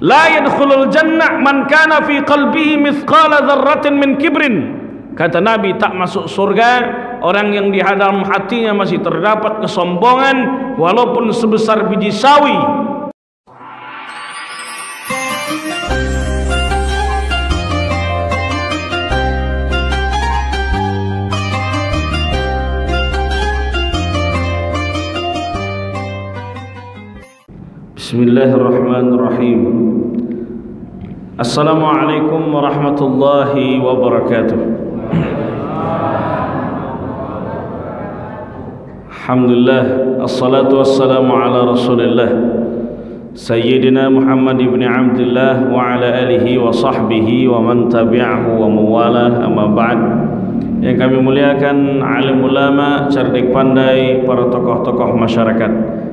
La yadkhulul jannah man kana fi qalbihi mithqala dzarratin min kibrin. Kata Nabi, tak masuk surga orang yang di dalam hatinya masih terdapat kesombongan walaupun sebesar biji sawi. Bismillahirrahmanirrahim. Assalamualaikum warahmatullahi wabarakatuh. Alhamdulillah, assalatu wassalamu ala rasulillah Sayyidina Muhammad ibn Abdullah wa ala alihi wa sahbihi wa man tabi'ahu wa mawalah, amma ba'd. Yang kami muliakan alim ulama, cerdik pandai, para tokoh-tokoh masyarakat.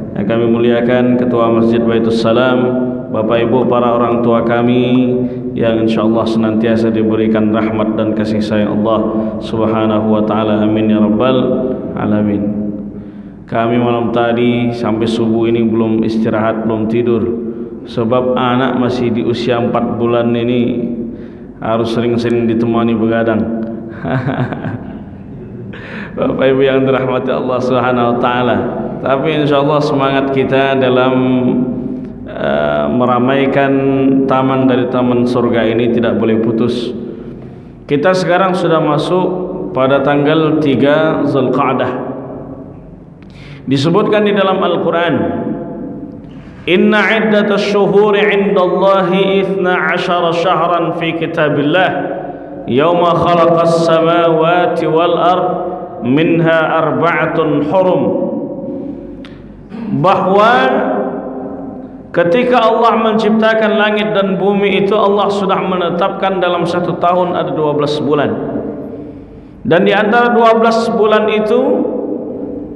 Yang kami muliakan Ketua Masjid Baitus Salam, Bapak Ibu para orang tua kami yang insyaallah senantiasa diberikan rahmat dan kasih sayang Allah Subhanahu wa taala. Amin ya rabbal alamin. Kami malam tadi sampai subuh ini belum istirahat, belum tidur, sebab anak masih di usia 4 bulan ini harus sering-sering ditemani begadang. Bapak Ibu yang dirahmati Allah Subhanahu wa taala. Tapi insyaallah semangat kita dalam meramaikan taman dari taman surga ini tidak boleh putus. Kita sekarang sudah masuk pada tanggal 3 Zulqa'dah. Disebutkan di dalam Al-Quran, Inna iddatas syuhuri indallahi 12 syahran fi kitabillah Yawma khalaqas samawati wal ard minha arba'atun hurum. Bahwa ketika Allah menciptakan langit dan bumi itu, Allah sudah menetapkan dalam 1 tahun ada 12 bulan. Dan di antara 12 bulan itu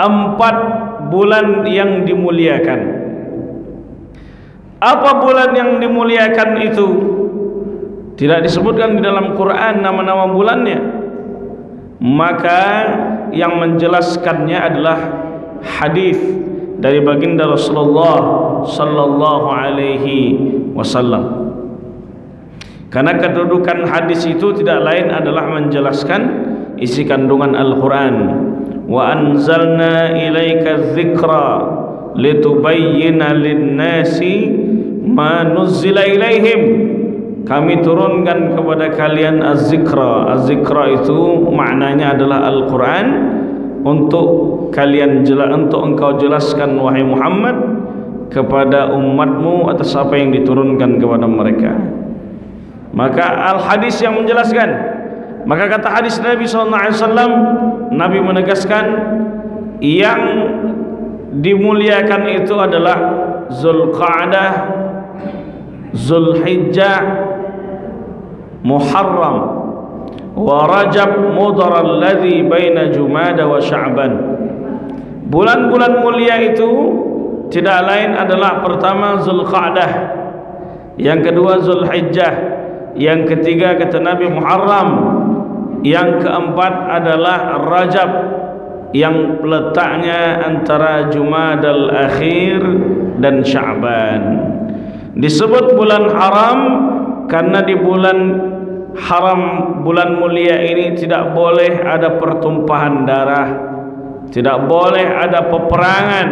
4 bulan yang dimuliakan. Apa bulan yang dimuliakan itu? Tidak disebutkan di dalam Quran nama-nama bulannya. Maka yang menjelaskannya adalah hadis dari baginda Rasulullah sallallahu alaihi wasallam. Karena kedudukan hadis itu tidak lain adalah menjelaskan isi kandungan Al-Quran. Wa anzalna ilaika dzikra litubayyana lin-nasi ma nuzzila ilaihim. Kami turunkan kepada kalian az-zikra. Az-zikra itu maknanya adalah Al-Quran, untuk kalian untuk engkau jelaskan wahai Muhammad kepada umatmu atas apa yang diturunkan kepada mereka. Maka al-hadis yang menjelaskan. Maka kata hadis Nabi SAW, Nabi menegaskan yang dimuliakan itu adalah Zulqa'dah, Zulhijjah, Muharram, wa Rajab, Mudhar alladhi baina Jumada wa Sya'ban. Bulan-bulan mulia itu tidak lain adalah pertama Zulqa'dah, yang kedua Zulhijjah, yang ketiga kata Nabi Muharram, yang keempat adalah Rajab yang letaknya antara Jumadal Akhir dan Sya'ban. Disebut bulan haram karena di bulan haram, bulan mulia ini tidak boleh ada pertumpahan darah, tidak boleh ada peperangan,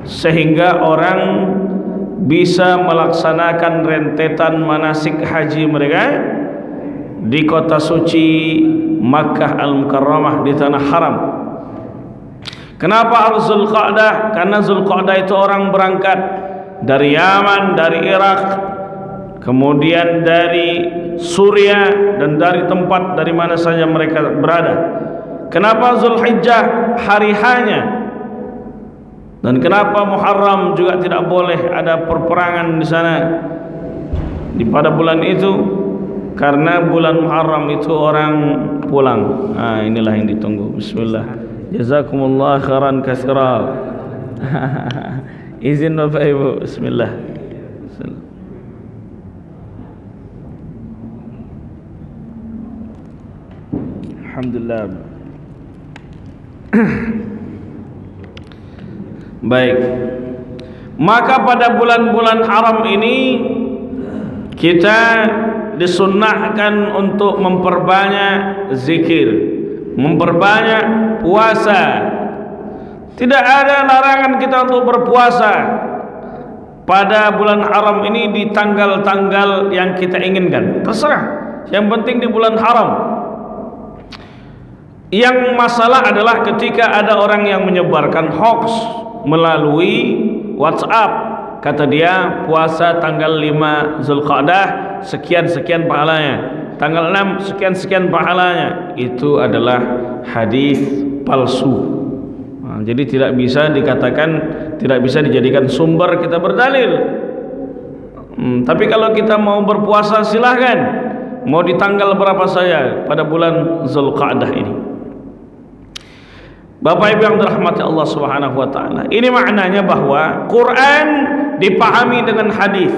sehingga orang bisa melaksanakan rentetan manasik haji mereka di kota suci Makkah Al-Mukarramah, di tanah haram. Kenapa harus Zulqa'dah? Karena Zulqa'dah itu orang berangkat dari Yaman, dari Irak, kemudian dari Suriah, dan dari tempat dari mana saja mereka berada. Kenapa Zulhijjah hari hanya? Dan kenapa Muharram juga tidak boleh ada perperangan di sana pada bulan itu? Karena bulan Muharram itu orang pulang. Inilah yang ditunggu. Bismillah. Jazakumullah khairan katsira. Izin Bapak Ibu. Bismillah. Alhamdulillah. Baik. Maka pada bulan-bulan haram ini kita disunnahkan untuk memperbanyak zikir, memperbanyak puasa. Tidak ada larangan kita untuk berpuasa pada bulan haram ini di tanggal-tanggal yang kita inginkan. Terserah, yang penting di bulan haram. Yang masalah adalah ketika ada orang yang menyebarkan hoax melalui WhatsApp. Kata dia puasa tanggal 5 Zulqa'dah sekian-sekian pahalanya, tanggal 6 sekian-sekian pahalanya. Itu adalah hadis palsu. Jadi tidak bisa dikatakan, tidak bisa dijadikan sumber kita berdalil. Tapi kalau kita mau berpuasa silahkan, mau di tanggal berapa saja pada bulan Zulqa'dah ini. Bapak Ibu yang dirahmati Allah Subhanahu wa taala, ini maknanya bahwa Quran dipahami dengan hadis.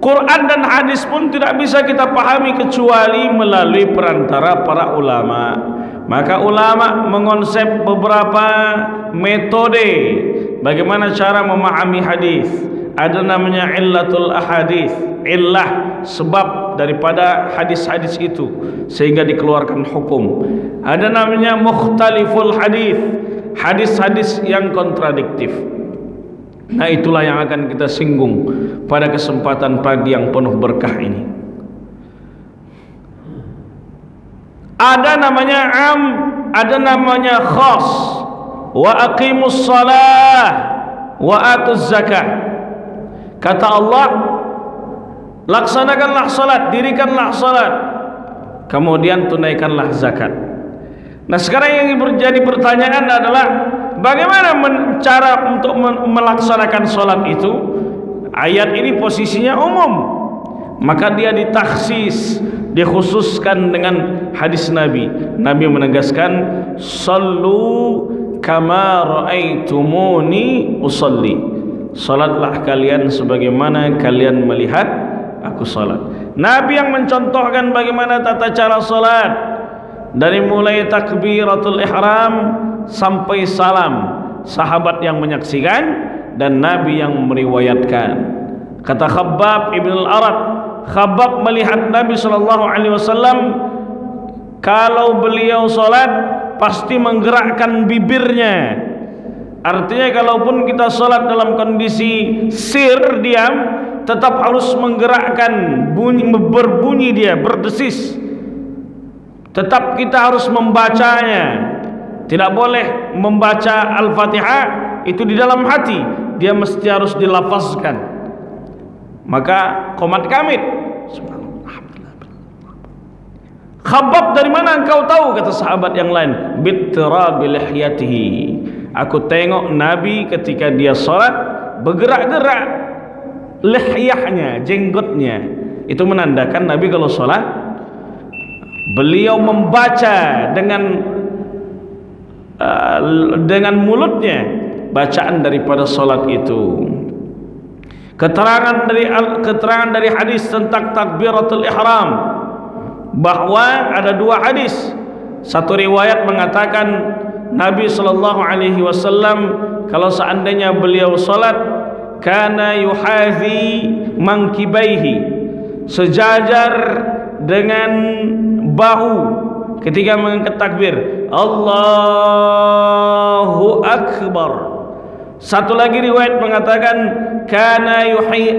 Quran dan hadis pun tidak bisa kita pahami kecuali melalui perantara para ulama. Maka ulama mengonsep beberapa metode bagaimana cara memahami hadis. Ada namanya illatul ahadits, illah sebab daripada hadis-hadis itu sehingga dikeluarkan hukum. Ada namanya mukhtaliful hadis, hadis-hadis yang kontradiktif. Nah, itulah yang akan kita singgung pada kesempatan pagi yang penuh berkah ini. Ada namanya am, ada namanya khas. Wa aqimus shalah wa atuz zakah. Kata Allah, laksanakanlah salat, dirikanlah salat, kemudian tunaikanlah zakat. Nah, sekarang yang menjadi pertanyaan adalah bagaimana cara untuk melaksanakan salat itu? Ayat ini posisinya umum, maka dia ditaksis, dikhususkan dengan hadis Nabi. Nabi menegaskan, sallu kama ra'aitumuni usalli. Salatlah kalian sebagaimana kalian melihat aku salat. Nabi yang mencontohkan bagaimana tata cara salat, dari mulai takbiratul ihram sampai salam. Sahabat yang menyaksikan dan Nabi yang meriwayatkan. Kata Khabbab ibn al-Arat, Khabbab melihat Nabi SAW, kalau beliau salat pasti menggerakkan bibirnya. Artinya kalaupun kita salat dalam kondisi sir, diam, tetap harus menggerakkan bunyi, berbunyi dia, berdesis. Tetap kita harus membacanya. Tidak boleh membaca Al-Fatihah itu di dalam hati, dia mesti harus dilafazkan. Maka qomat kamit. Khabbab, dari mana engkau tahu? Kata sahabat yang lain, bittirabi lihyatihi. Aku tengok Nabi ketika dia salat bergerak-gerak lihyahnya, jenggotnya. Itu menandakan Nabi kalau salat beliau membaca dengan mulutnya bacaan daripada salat itu. Keterangan dari hadis tentang takbiratul ihram, bahwa ada dua hadis. Satu riwayat mengatakan Nabi SAW kalau seandainya beliau salat, kana yuhazi mankibaihi, sejajar dengan bahu ketika mengangkat takbir, Allahu Akbar. Satu lagi riwayat mengatakan kana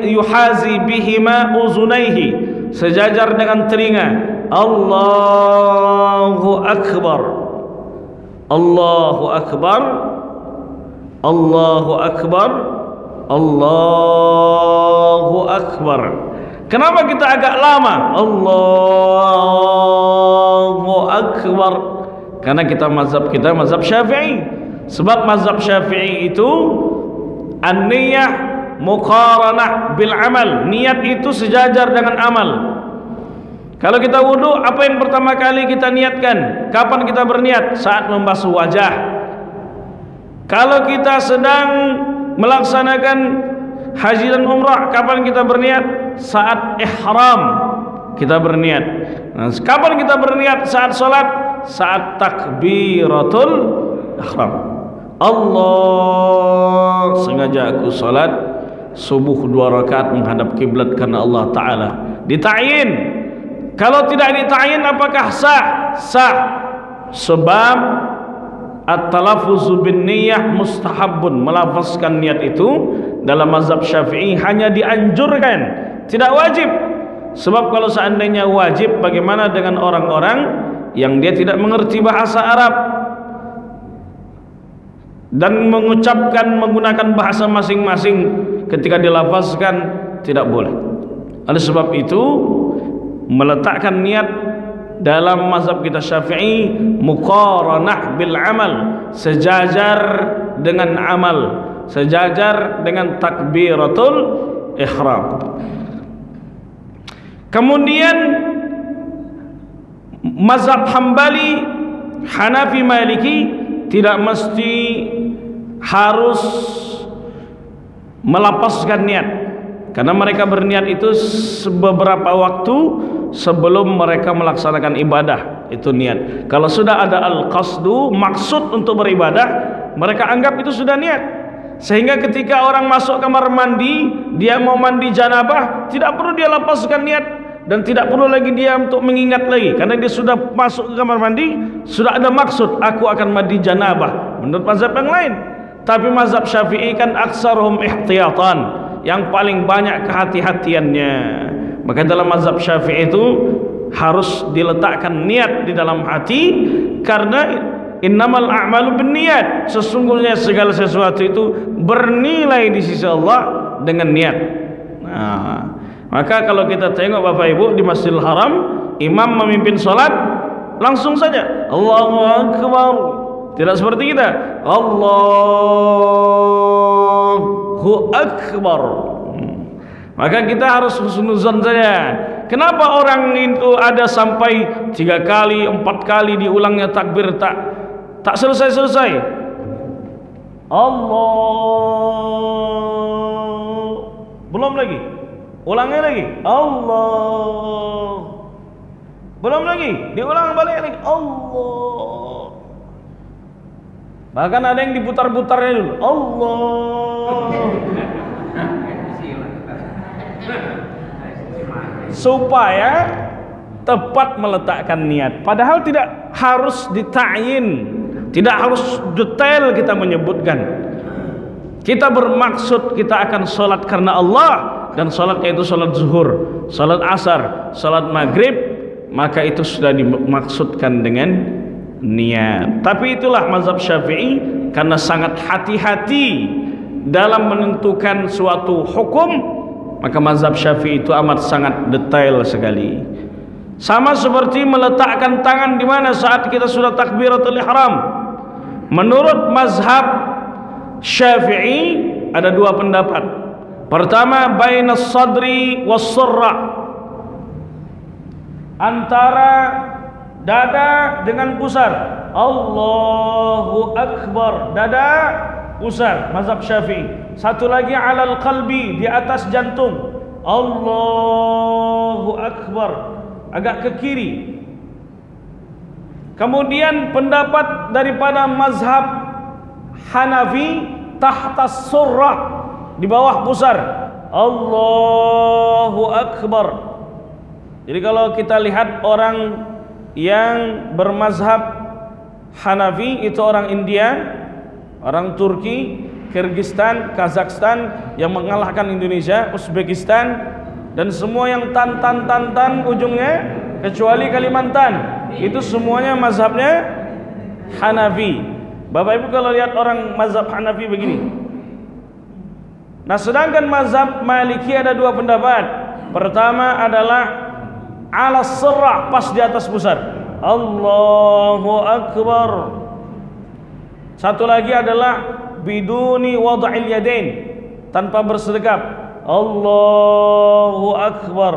yuhazi bihima uzunaihi, sejajar dengan telinga, Allahu Akbar. Allahu Akbar, Allahu Akbar, Allahu Akbar. Kenapa kita agak lama? Allahu Akbar. Karena kita mazhab Syafi'i. Sebab mazhab Syafi'i itu an-niyah muqaranah bil amal. Niat itu sejajar dengan amal. Kalau kita wudu, apa yang pertama kali kita niatkan? Kapan kita berniat? Saat membasuh wajah. Kalau kita sedang melaksanakan haji dan umrah, kapan kita berniat? Saat ihram kita berniat. Nah, kapan kita berniat saat salat? Saat takbiratul ihram. Allah, sengaja aku salat subuh 2 rakaat menghadap kiblat karena Allah Ta'ala. Dita'yin. Kalau tidak dita'yin apakah sah? Sah. Sebab at-talaffuzu bin niyyah mustahabun, melafazkan niat itu dalam mazhab Syafi'i hanya dianjurkan, tidak wajib. Sebab kalau seandainya wajib, bagaimana dengan orang-orang yang dia tidak mengerti bahasa Arab dan mengucapkan menggunakan bahasa masing-masing ketika dilafazkan? Tidak boleh. Oleh sebab itu meletakkan niat dalam mazhab kita Syafi'i muqaranah bil amal, sejajar dengan amal, sejajar dengan takbiratul ihram. Kemudian mazhab Hambali, Hanafi, Maliki tidak mesti harus melapaskan niat, karena mereka berniat itu beberapa waktu sebelum mereka melaksanakan ibadah, itu niat. Kalau sudah ada al-qasdu, maksud untuk beribadah, mereka anggap itu sudah niat. Sehingga ketika orang masuk kamar mandi, dia mau mandi janabah, tidak perlu dia lapaskan niat, dan tidak perlu lagi dia untuk mengingat lagi, karena dia sudah masuk ke kamar mandi, sudah ada maksud, aku akan mandi janabah, menurut mazhab yang lain. Tapi mazhab Syafi'i kan aksaruhum ihtiyatan, yang paling banyak kehati-hatiannya. Maka dalam mazhab Syafi'i itu harus diletakkan niat di dalam hati, karena innamal a'malu binniyat, sesungguhnya segala sesuatu itu bernilai di sisi Allah dengan niat. Nah, maka kalau kita tengok Bapak Ibu di Masjidil Haram, imam memimpin salat, langsung saja Allahu Akbar. Tidak seperti kita Allahu Akbar. Maka kita harus husnuzon saja. Kenapa orang itu ada sampai 3 kali, 4 kali diulangnya takbir tak selesai-selesai? Allah, belum lagi, ulangnya lagi, Allah, belum lagi, diulang balik lagi, Allah. Bahkan ada yang diputar-putarnya dulu, Allah, supaya tepat meletakkan niat. Padahal tidak harus dita'yin, tidak harus detail kita menyebutkan. Kita bermaksud kita akan sholat karena Allah, dan sholatnya itu sholat zuhur, sholat asar, sholat maghrib, maka itu sudah dimaksudkan dengan niat. Tapi itulah mazhab Syafi'i, karena sangat hati-hati dalam menentukan suatu hukum, maka mazhab Syafi'i itu amat sangat detail sekali. Sama seperti meletakkan tangan di mana saat kita sudah takbiratul ihram. Menurut mazhab Syafi'i ada 2 pendapat. Pertama, bainas sadri was surra, antara dada dengan pusar. Allahu Akbar, dada pusar, mazhab Syafi'i. Satu lagi alal qalbi, di atas jantung. Allahu Akbar, agak ke kiri. Kemudian pendapat daripada mazhab Hanafi, tahtas surrah, di bawah pusar. Allahu Akbar. Jadi kalau kita lihat orang yang bermazhab Hanafi, itu orang India, orang Turki, Kyrgyzstan, Kazakhstan, yang mengalahkan Indonesia, Uzbekistan, dan semua yang tan ujungnya, kecuali Kalimantan, itu semuanya mazhabnya Hanafi. Bapak Ibu kalau lihat orang mazhab Hanafi begini. Nah, sedangkan mazhab Maliki ada 2 pendapat. Pertama adalah ala sirrah, pas di atas pusar, Allahu Akbar. Satu lagi adalah biduni wad'il yadain, tanpa bersedekap, Allahu Akbar.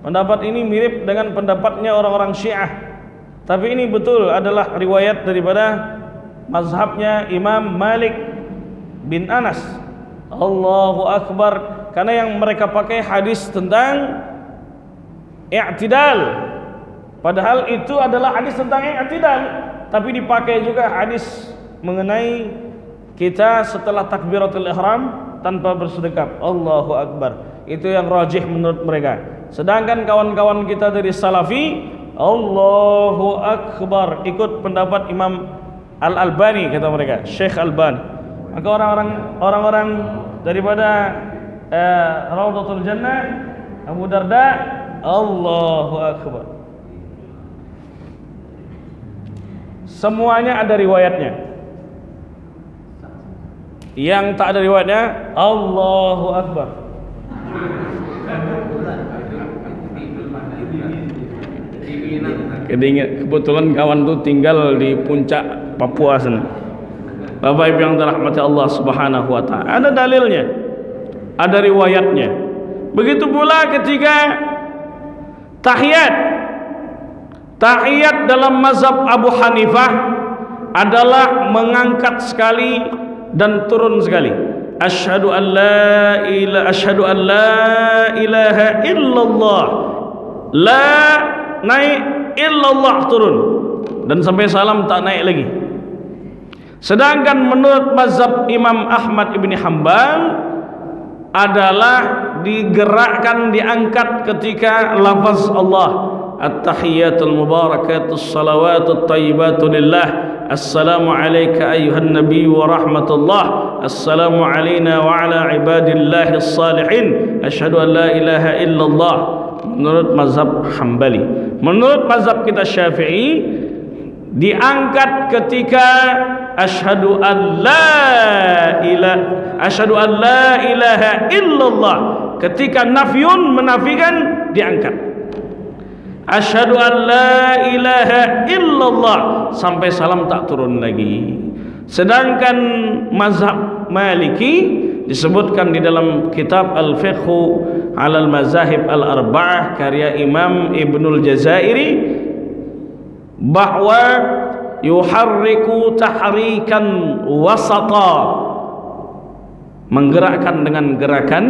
Pendapat ini mirip dengan pendapatnya orang-orang Syiah, tapi ini betul adalah riwayat daripada mazhabnya Imam Malik bin Anas, Allahu Akbar, karena yang mereka pakai hadis tentang i'tidal. Padahal itu adalah hadis tentang i'tidal, tapi dipakai juga hadis mengenai kita setelah takbiratul ihram tanpa bersedekap, Allahu Akbar. Itu yang rajih menurut mereka. Sedangkan kawan-kawan kita dari Salafi, Allahu Akbar, ikut pendapat Imam Al-Albani, kata mereka, Syekh Albani. Maka orang-orang daripada Raudhatul Jannah, Abu Darda, Allahu Akbar. Semuanya ada riwayatnya. Yang tak ada riwayatnya, Allahu Akbar. Kebetulan kawan tuh tinggal di puncak Papua sana. Bapak Ibu yang dirahmati Allah Subhanahu wa taala, ada dalilnya, ada riwayatnya. Begitu pula ketika tahiyat. Tahiyat dalam mazhab Abu Hanifah adalah mengangkat sekali dan turun sekali. Asyhadu an la ilaha illallah. La naik, illallah turun, dan sampai salam tak naik lagi. Sedangkan menurut mazhab Imam Ahmad ibni Hanbal adalah digerakkan, diangkat ketika lafaz Allah, at-tahiyatul mubarakatus salawatut tayyibatu lillah, assalamu alayka ayyuhan nabiy wa rahmatullah, assalamu alayna wa ala ibadillahis salihin, asyhadu an la ilaha illallah. Menurut mazhab Hambali. Menurut mazhab kita Syafi'i, diangkat ketika asyhadu an la ilaha illallah. Ketika nafyun, menafikan, diangkat. Asyhadu an la ilaha illallah, sampai salam tak turun lagi. Sedangkan mazhab Maliki disebutkan di dalam kitab Al-Fiqhu 'alal Mazahib Al-Arba'ah karya Imam Ibnul Jazairi, bahwa yuharriku tahrikan wasata, menggerakkan dengan gerakan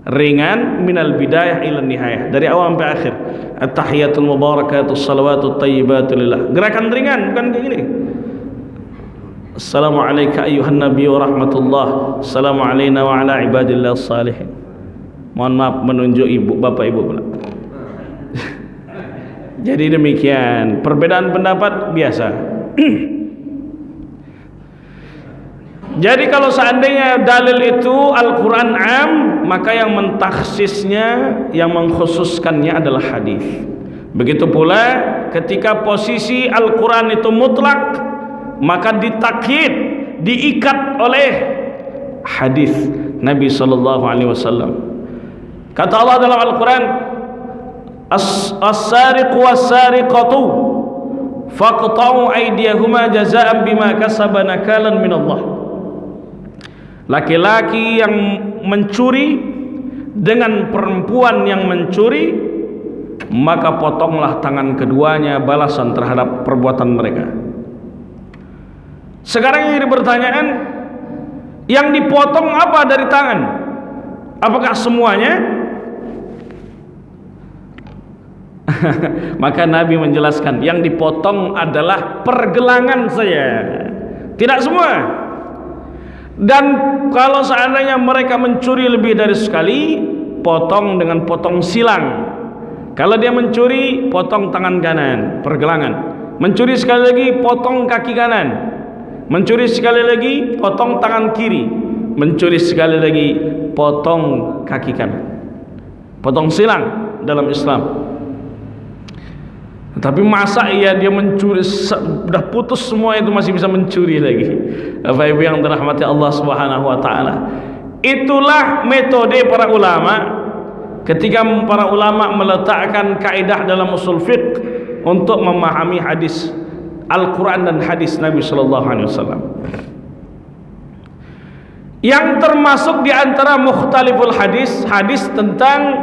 ringan, minal bidayah ila nihayah, dari awal sampai akhir. At-tahiyatul mubarakatus salawatut tayyibatu lillah, gerakan ringan, bukan kayak gini. Assalamu alayka ayyuhan nabiy wa rahmatullah, assalamu alayna wa ala ibadillah salihin. Mohon maaf menunjuk ibu, bapak ibu pula. Jadi demikian, perbedaan pendapat biasa. Jadi kalau seandainya dalil itu Al-Quran am, maka yang mentakhsisnya, yang mengkhususkannya adalah hadis. Begitu pula ketika posisi Al-Quran itu mutlak, maka ditakhid, diikat oleh hadis Nabi sallallahu alaihi wasallam. Kata Allah dalam Al-Quran, as-sariqu was-sariqatu faqta'u aydiyahuma jazaa'an bima kasaba nakalan minallah. Laki-laki yang mencuri dengan perempuan yang mencuri, maka potonglah tangan keduanya, balasan terhadap perbuatan mereka. Sekarang yang jadi pertanyaan, yang dipotong apa dari tangan? Apakah semuanya? Maka Nabi menjelaskan, yang dipotong adalah pergelangan saja, tidak semua. Dan kalau seandainya mereka mencuri lebih dari sekali, potong dengan potong silang. Kalau dia mencuri, potong tangan kanan, pergelangan. Mencuri sekali lagi, potong kaki kanan. Mencuri sekali lagi, potong tangan kiri. Mencuri sekali lagi, potong kaki kanan. Potong silang dalam Islam. Tapi masa iya dia mencuri, sudah putus semua itu masih bisa mencuri lagi? Bapak Ibu yang dirahmati Allah Subhanahu wa taala. Itulah metode para ulama ketika para ulama meletakkan kaidah dalam usul fiqh untuk memahami hadis Al-Quran dan hadis Nabi sallallahu alaihi wasallam. Yang termasuk di antara mukhtaliful hadis, hadis tentang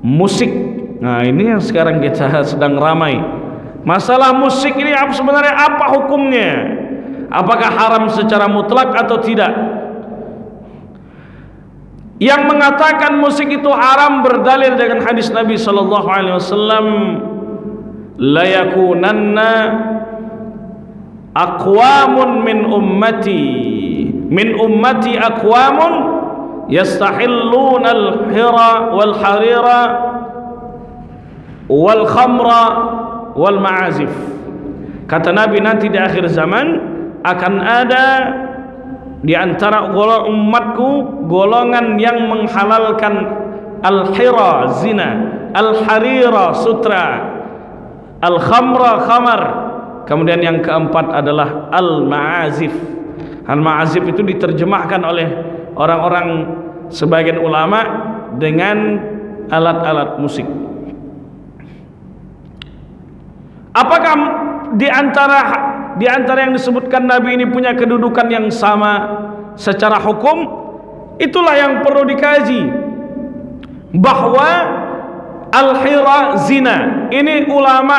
musik. Nah, ini yang sekarang kita sedang ramai. Masalah musik ini sebenarnya apa hukumnya? Apakah haram secara mutlak atau tidak? Yang mengatakan musik itu haram berdalil dengan hadis Nabi sallallahu alaihi wasallam, la yakunanna aqwamun min ummati aqwamun yastahilluna al-hira wal harira wal khamra wal ma'azif. Kata Nabi, nanti di akhir zaman akan ada di antara umatku golongan yang menghalalkan al-hira zina, al-harira sutra, al-khamra khamar. Kemudian yang keempat adalah al-ma'azif. Al-ma'azif itu diterjemahkan oleh orang-orang sebagian ulama dengan alat-alat musik. Apakah di antara yang disebutkan Nabi ini punya kedudukan yang sama secara hukum? Itulah yang perlu dikaji, bahwa al-hira zina ini ulama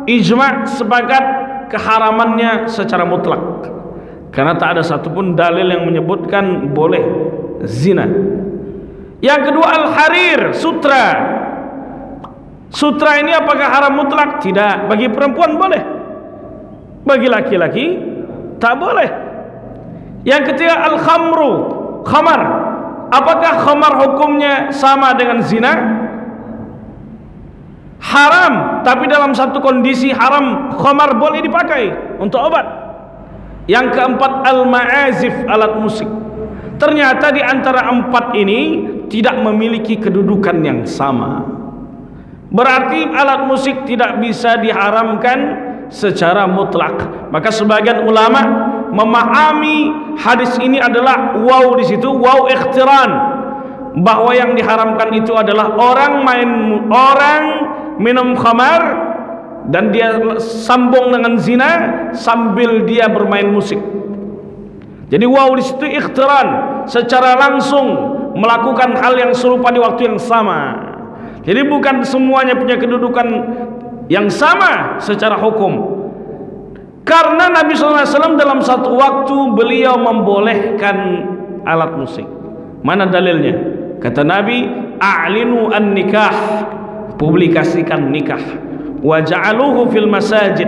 ijma' sepakat keharamannya secara mutlak, karena tak ada satupun dalil yang menyebutkan boleh zina. Yang kedua al-harir, sutra. Sutra ini apakah haram mutlak? Tidak. Bagi perempuan boleh, bagi laki-laki tak boleh. Yang ketiga al-khamru, khamar. Apakah khamar hukumnya sama dengan zina? Haram, tapi dalam satu kondisi haram khamar boleh dipakai untuk obat. Yang keempat al-ma'azif, alat musik. Ternyata di antara empat ini tidak memiliki kedudukan yang sama. Berarti alat musik tidak bisa diharamkan secara mutlak. Maka sebagian ulama memahami hadis ini adalah waw di situ, waw ikhtiran, bahwa yang diharamkan itu adalah orang minum khamar dan dia sambung dengan zina sambil dia bermain musik. Jadi waw di situ ikhtiran, secara langsung melakukan hal yang serupa di waktu yang sama. Jadi bukan semuanya punya kedudukan yang sama secara hukum. Karena Nabi SAW dalam satu waktu beliau membolehkan alat musik. Mana dalilnya? Kata Nabi, a'linu an-nikah, publikasikan nikah. Wa ja'aluhu fil masajid,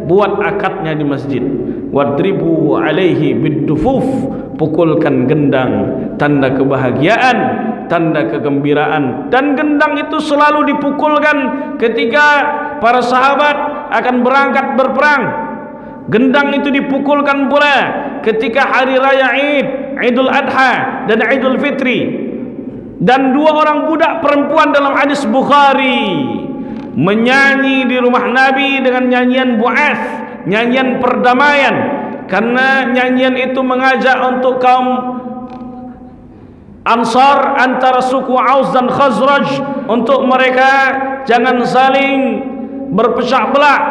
buat akadnya di masjid. Wadribu alaihi biddufuf, pukulkan gendang, tanda kebahagiaan, tanda kegembiraan. Dan gendang itu selalu dipukulkan ketika para sahabat akan berangkat berperang. Gendang itu dipukulkan pula ketika hari raya Idul Adha dan Idul Fitri. Dan dua orang budak perempuan dalam hadis Bukhari menyanyi di rumah Nabi dengan nyanyian bu'ath, nyanyian perdamaian, karena nyanyian itu mengajak untuk kaum Ansar antara suku Aus dan Khazraj untuk mereka jangan saling berpecah belah.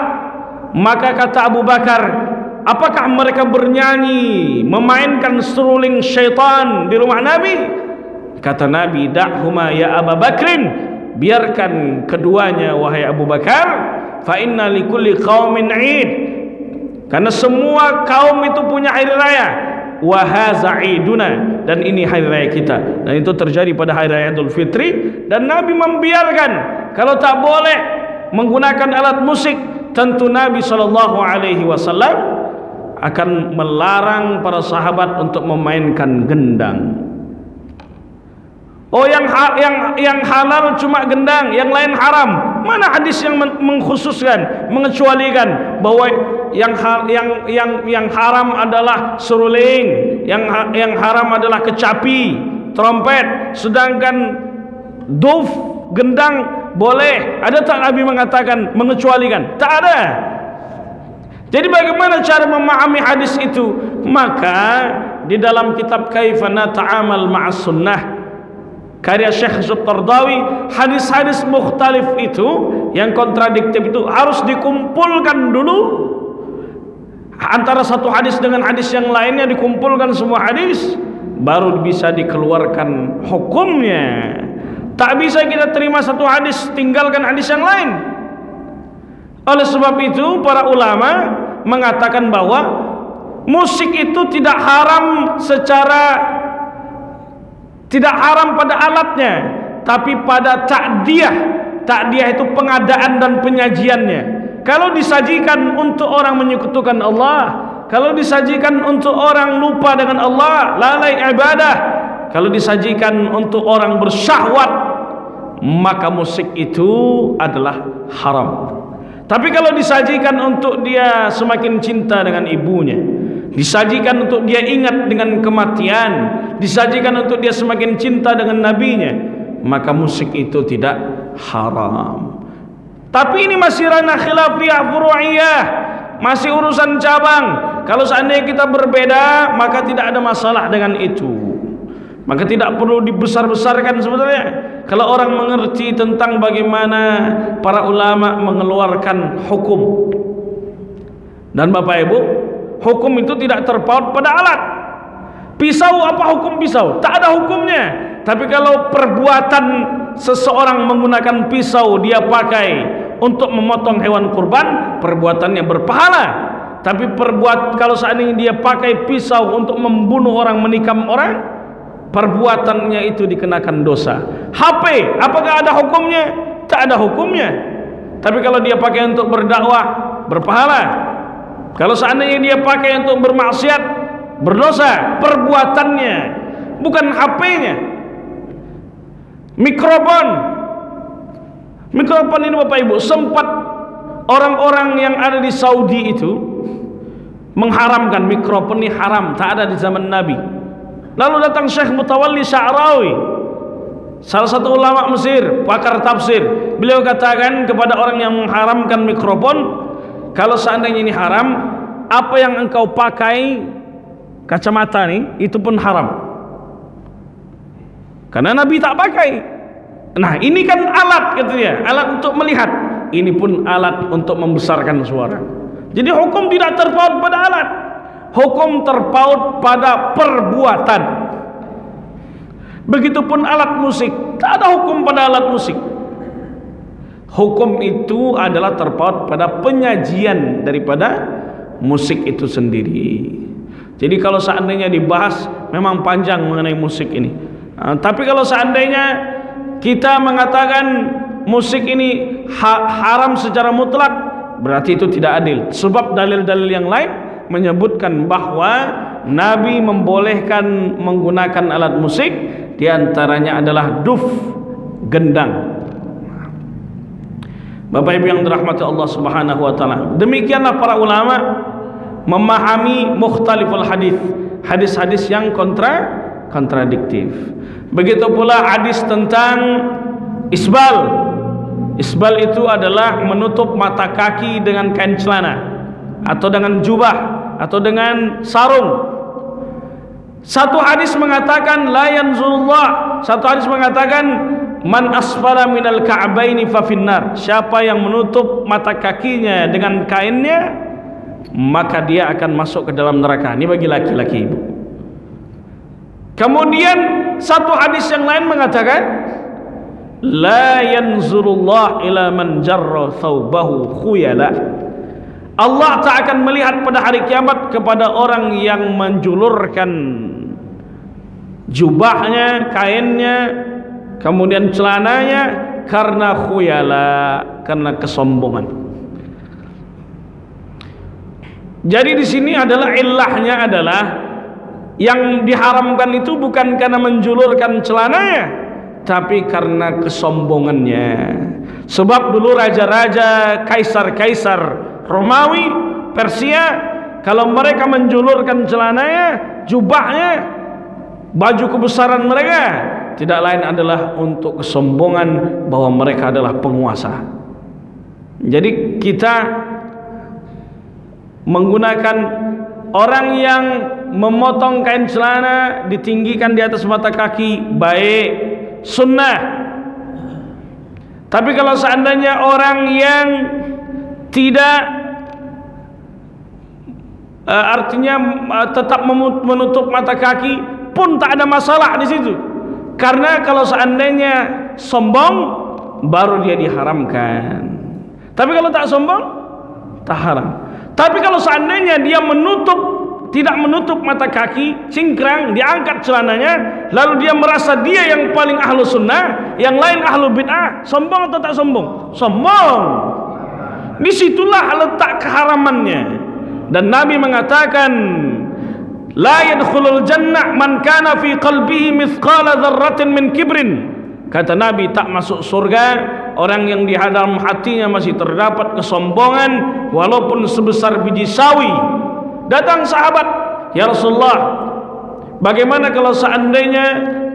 Maka kata Abu Bakar, apakah mereka bernyanyi memainkan seruling syaitan di rumah Nabi? Kata Nabi, da'huma ya Abu Bakrin, biarkan keduanya wahai Abu Bakar, fa inna likulli qaumin 'id, karena semua kaum itu punya hari raya. Wa hadza 'iduna, dan ini hari raya kita. Dan itu terjadi pada hari raya Idul Fitri. Dan Nabi membiarkan. Kalau tak boleh menggunakan alat musik, tentu Nabi SAW akan melarang para sahabat untuk memainkan gendang. Oh, yang halal cuma gendang, yang lain haram. Mana hadis yang mengkhususkan, mengecualikan bahwa yang haram adalah seruling, yang haram adalah kecapi, trompet, sedangkan duf, gendang boleh? Ada tak Nabi mengatakan mengecualikan? Tak ada. Jadi bagaimana cara memahami hadis itu? Maka di dalam kitab Kaifa Nata'amal Ma'as Sunnah karya Syekh Tardawi, hadis-hadis mukhtalif itu yang kontradiktif itu harus dikumpulkan dulu, antara satu hadis dengan hadis yang lainnya dikumpulkan semua hadis, baru bisa dikeluarkan hukumnya. Tak bisa kita terima satu hadis tinggalkan hadis yang lain. Oleh sebab itu para ulama mengatakan bahwa musik itu tidak haram tidak haram pada alatnya, tapi pada ta'diyah. Ta'diyah itu pengadaan dan penyajiannya. Kalau disajikan untuk orang menyekutukan Allah, kalau disajikan untuk orang lupa dengan Allah, lalai ibadah, kalau disajikan untuk orang bersyahwat, maka musik itu adalah haram. Tapi kalau disajikan untuk dia semakin cinta dengan ibunya, disajikan untuk dia ingat dengan kematian, disajikan untuk dia semakin cinta dengan nabinya, maka musik itu tidak haram. Tapi ini masih ranah khilafiyah furu'iyah, masih urusan cabang. Kalau seandainya kita berbeda, maka tidak ada masalah dengan itu, maka tidak perlu dibesar-besarkan sebenarnya. Kalau orang mengerti tentang bagaimana para ulama mengeluarkan hukum. Dan Bapak Ibu, hukum itu tidak terpaut pada alat. Pisau, apa hukum pisau? Tak ada hukumnya. Tapi kalau perbuatan seseorang menggunakan pisau dia pakai untuk memotong hewan kurban, perbuatannya berpahala. Tapi kalau seandainya dia pakai pisau untuk membunuh orang, menikam orang, perbuatannya itu dikenakan dosa. HP, apakah ada hukumnya? Tak ada hukumnya. Tapi kalau dia pakai untuk berdakwah, berpahala. Kalau seandainya dia pakai untuk bermaksiat, berdosa. Perbuatannya, bukan HP-nya. Mikrofon ini Bapak Ibu, sempat orang-orang yang ada di Saudi itu mengharamkan mikrofon ini, haram, tak ada di zaman Nabi. Lalu datang Syekh Mutawalli Sya'rawi, salah satu ulama Mesir, pakar tafsir. Beliau katakan kepada orang yang mengharamkan mikrofon, kalau seandainya ini haram, apa yang engkau pakai, kacamata nih, itu pun haram, karena Nabi tak pakai. Nah, ini kan alat katanya, alat untuk melihat. Ini pun alat untuk membesarkan suara. Jadi hukum tidak terpaut pada alat, hukum terpaut pada perbuatan. Begitupun alat musik, tak ada hukum pada alat musik. Hukum itu adalah terpaut pada penyajian daripada musik itu sendiri. Jadi kalau seandainya dibahas memang panjang mengenai musik ini. Tapi kalau seandainya kita mengatakan musik ini haram secara mutlak, berarti itu tidak adil. Sebab dalil-dalil yang lain menyebutkan bahwa Nabi membolehkan menggunakan alat musik, diantaranya adalah duf, gendang. Bapak Ibu yang dirahmati Allah Subhanahu wa taala, demikianlah para ulama memahami mukhtaliful hadis, hadis-hadis yang kontradiktif. Begitu pula hadis tentang isbal. Isbal itu adalah menutup mata kaki dengan kain celana, atau dengan jubah, atau dengan sarung. Satu hadis mengatakan la yanzurullah, satu hadis mengatakan man asfala minal ka'baini fa finnar. Siapa yang menutup mata kakinya dengan kainnya, maka dia akan masuk ke dalam neraka. Ini bagi laki-laki. Kemudian satu hadis yang lain mengatakan la yanzurullah ila man jarra thawbahu khuyala. Allah tak akan melihat pada hari kiamat kepada orang yang menjulurkan jubahnya, kainnya, kemudian celananya karena khuyala, karena kesombongan. Jadi di sini adalah ilahnya adalah yang diharamkan itu bukan karena menjulurkan celananya, tapi karena kesombongannya. Sebab dulu raja-raja, kaisar-kaisar Romawi, Persia, kalau mereka menjulurkan celananya, jubahnya, baju kebesaran mereka, tidak lain adalah untuk kesombongan bahwa mereka adalah penguasa. Jadi kita menggunakan orang yang memotong kain celana ditinggikan di atas mata kaki, baik, sunnah. Tapi kalau seandainya orang yang tidak artinya tetap menutup mata kaki pun tak ada masalah di situ. Karena kalau seandainya sombong baru dia diharamkan. Tapi kalau tak sombong tak haram. Tapi kalau seandainya dia tidak menutup mata kaki, cingkrang, diangkat celananya, lalu dia merasa dia yang paling ahlu sunnah, yang lain ahlu bid'ah, sombong atau tak sombong? Sombong. Disitulah letak keharamannya. Dan Nabi mengatakan La yadkhulul jannah man kana fi qalbihi mithqala dzarratin min kibrin. Kata Nabi, tak masuk surga orang yang di dalam hatinya masih terdapat kesombongan walaupun sebesar biji sawi. Datang sahabat, ya Rasulullah, bagaimana kalau seandainya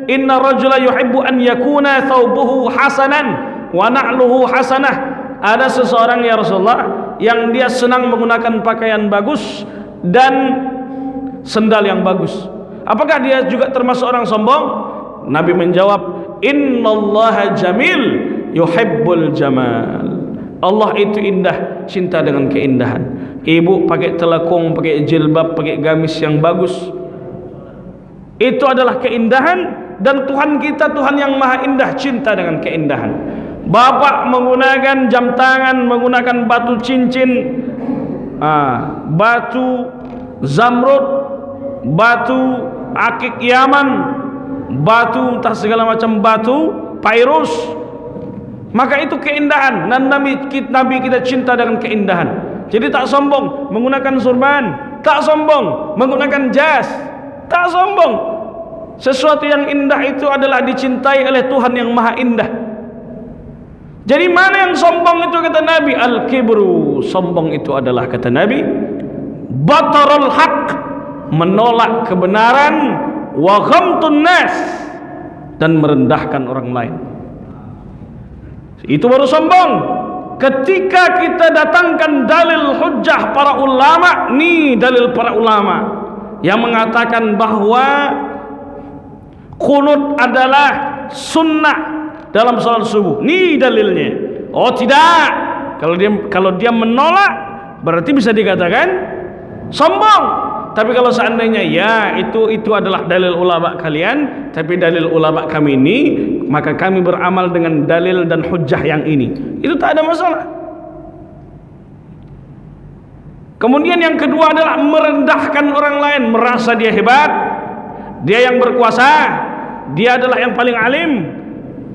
inna rajula yuhibbu an yakuna thawbuhu hasanan wa na'luhu hasanah. Ada seseorang ya Rasulullah yang dia senang menggunakan pakaian bagus dan sendal yang bagus. Apakah dia juga termasuk orang sombong? Nabi menjawab, innallaha jamil yuhibbul jamal. Allah itu indah, cinta dengan keindahan. Ibu pakai telekung, pakai jilbab, pakai gamis yang bagus, itu adalah keindahan. Dan Tuhan kita Tuhan yang maha indah, cinta dengan keindahan. Bapak menggunakan jam tangan, menggunakan batu cincin, batu zamrud, batu akik Yaman, batu entah segala macam batu pairus, maka itu keindahan. Dan Nabi kita cinta dengan keindahan. Jadi tak sombong menggunakan surban, tak sombong menggunakan jas, tak sombong. Sesuatu yang indah itu adalah dicintai oleh Tuhan yang maha indah. Jadi mana yang sombong itu, kata Nabi? Al-kibru, sombong itu adalah, kata Nabi, batarul haq, menolak kebenaran, wa ghamtun nas, dan merendahkan orang lain. Itu baru sombong. Ketika kita datangkan dalil hujjah para ulama, nih dalil para ulama yang mengatakan bahwa qunut adalah sunnah dalam salat subuh. Nih dalilnya. Oh tidak, kalau dia menolak berarti bisa dikatakan sombong. Tapi kalau seandainya ya itu adalah dalil ulama kalian, tapi dalil ulama kami ini, maka kami beramal dengan dalil dan hujjah yang ini, itu tak ada masalah. Kemudian yang kedua adalah merendahkan orang lain, merasa dia hebat, dia yang berkuasa, dia adalah yang paling alim,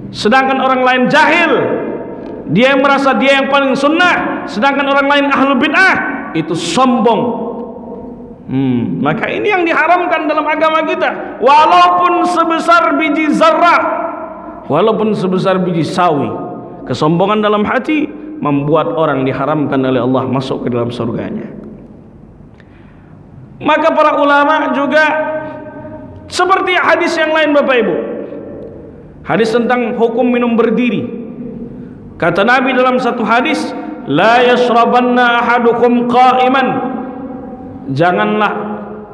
sedangkan orang lain jahil. Dia yang merasa dia yang paling sunnah, sedangkan orang lain ahlul bid'ah. Itu sombong. Maka ini yang diharamkan dalam agama kita, walaupun sebesar biji zarrah, walaupun sebesar biji sawi. Kesombongan dalam hati membuat orang diharamkan oleh Allah masuk ke dalam surganya. Maka para ulama juga seperti hadis yang lain, Bapak Ibu, hadis tentang hukum minum berdiri. Kata Nabi dalam satu hadis, la yashrabanna ahadukum qa'iman, janganlah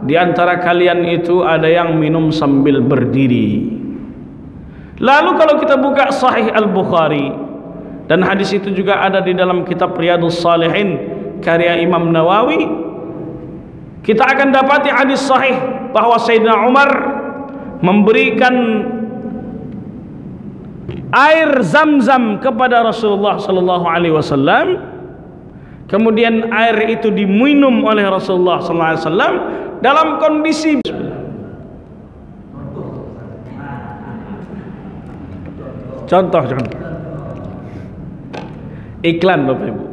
di antara kalian itu ada yang minum sambil berdiri. Lalu kalau kita buka Sahih Al-Bukhari, dan hadis itu juga ada di dalam kitab Riyadhus Shalihin karya Imam Nawawi, kita akan dapati hadis sahih bahwa Sayyidina Umar memberikan air Zam-Zam kepada Rasulullah sallallahu alaihi wasallam. Kemudian air itu diminum oleh Rasulullah sallallahu alaihi wasallam dalam kondisi contoh iklan, Bapak Ibu.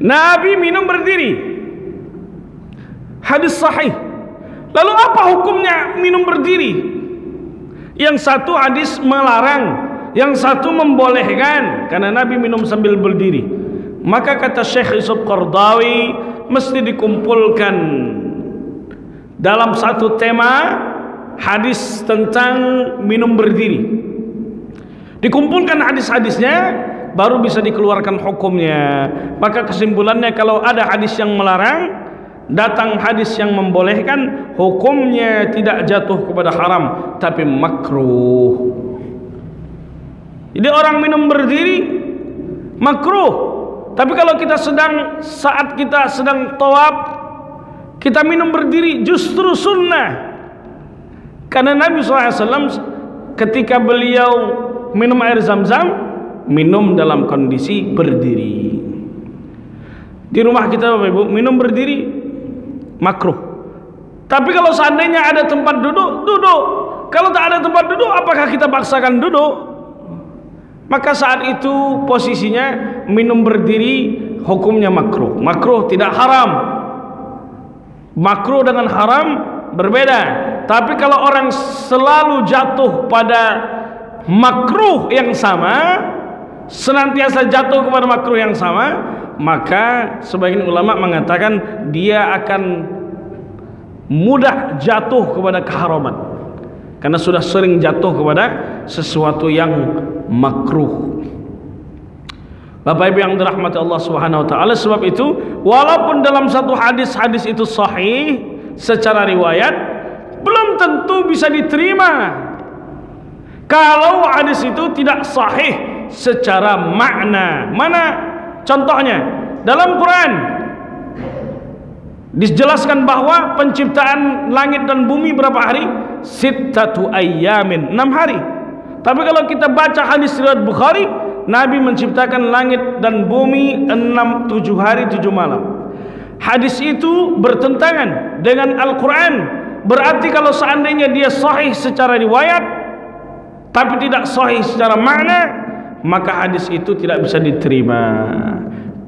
Nabi minum berdiri, hadis sahih. Lalu apa hukumnya minum berdiri? Yang satu hadis melarang, yang satu membolehkan karena Nabi minum sambil berdiri. Maka kata Syekh Yusuf Qardawi, mesti dikumpulkan dalam satu tema hadis tentang minum berdiri. Dikumpulkan hadis-hadisnya, baru bisa dikeluarkan hukumnya. Maka kesimpulannya, kalau ada hadis yang melarang, datang hadis yang membolehkan, hukumnya tidak jatuh kepada haram, tapi makruh. Jadi orang minum berdiri makruh. Tapi kalau kita saat kita sedang tawaf, kita minum berdiri, justru sunnah. Karena Nabi SAW ketika beliau minum air Zam-Zam, minum dalam kondisi berdiri. Di rumah kita, Bapak Ibu, minum berdiri makruh. Tapi kalau seandainya ada tempat duduk, duduk. Kalau tak ada tempat duduk, apakah kita paksakan duduk? Maka saat itu posisinya minum berdiri hukumnya makruh. Makruh, tidak haram. Makruh dengan haram berbeda. Tapi kalau orang selalu jatuh pada makruh yang sama, senantiasa jatuh kepada makruh yang sama, maka sebagian ulama mengatakan dia akan mudah jatuh kepada keharaman, karena sudah sering jatuh kepada sesuatu yang makruh. Bapak Ibu yang dirahmati Allah Subhanahu wa taala, sebab itu walaupun dalam satu hadis itu sahih secara riwayat, belum tentu bisa diterima kalau hadis itu tidak sahih secara makna. Mana contohnya? Dalam Quran dijelaskan bahwa penciptaan langit dan bumi berapa hari? Sittatu ayyamin, 6 hari. Tapi kalau kita baca hadis riwayat Bukhari, Nabi menciptakan langit dan bumi 7 hari 7 malam. Hadis itu bertentangan dengan Al-Quran. Berarti kalau seandainya dia sahih secara riwayat tapi tidak sahih secara makna, maka hadis itu tidak bisa diterima.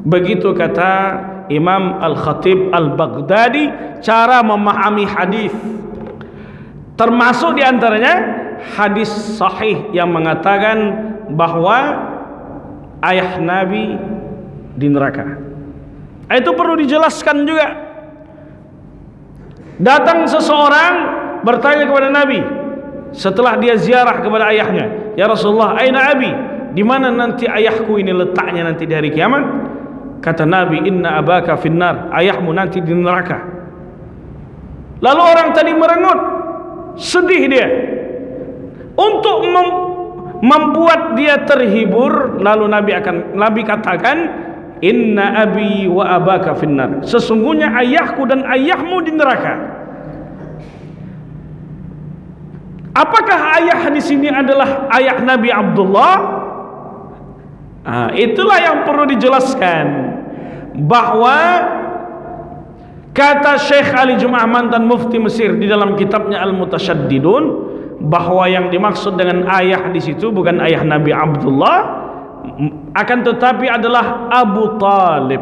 Begitu kata Imam Al-Khatib Al-Baghdadi cara memahami hadis. Termasuk diantaranya hadis sahih yang mengatakan bahwa ayah Nabi di neraka. Itu perlu dijelaskan juga. Datang seseorang bertanya kepada Nabi setelah dia ziarah kepada ayahnya, "Ya Rasulullah, aina abi? Di mana nanti ayahku ini letaknya nanti di hari kiamat?" Kata Nabi, "Inna abaka finnar." Ayahmu nanti di neraka. Lalu orang tadi merengut, sedih dia. Untuk membuat dia terhibur, lalu Nabi katakan, "Inna abi wa abaka finnar." Sesungguhnya ayahku dan ayahmu di neraka. Apakah ayah di sini adalah ayah Nabi Abdullah? Itulah yang perlu dijelaskan, bahwa kata Syekh Ali Jum'ah, mantan mufti Mesir, di dalam kitabnya Al-Mutasyaddidun, bahwa yang dimaksud dengan ayah di situ bukan ayah Nabi Abdullah, akan tetapi adalah Abu Talib.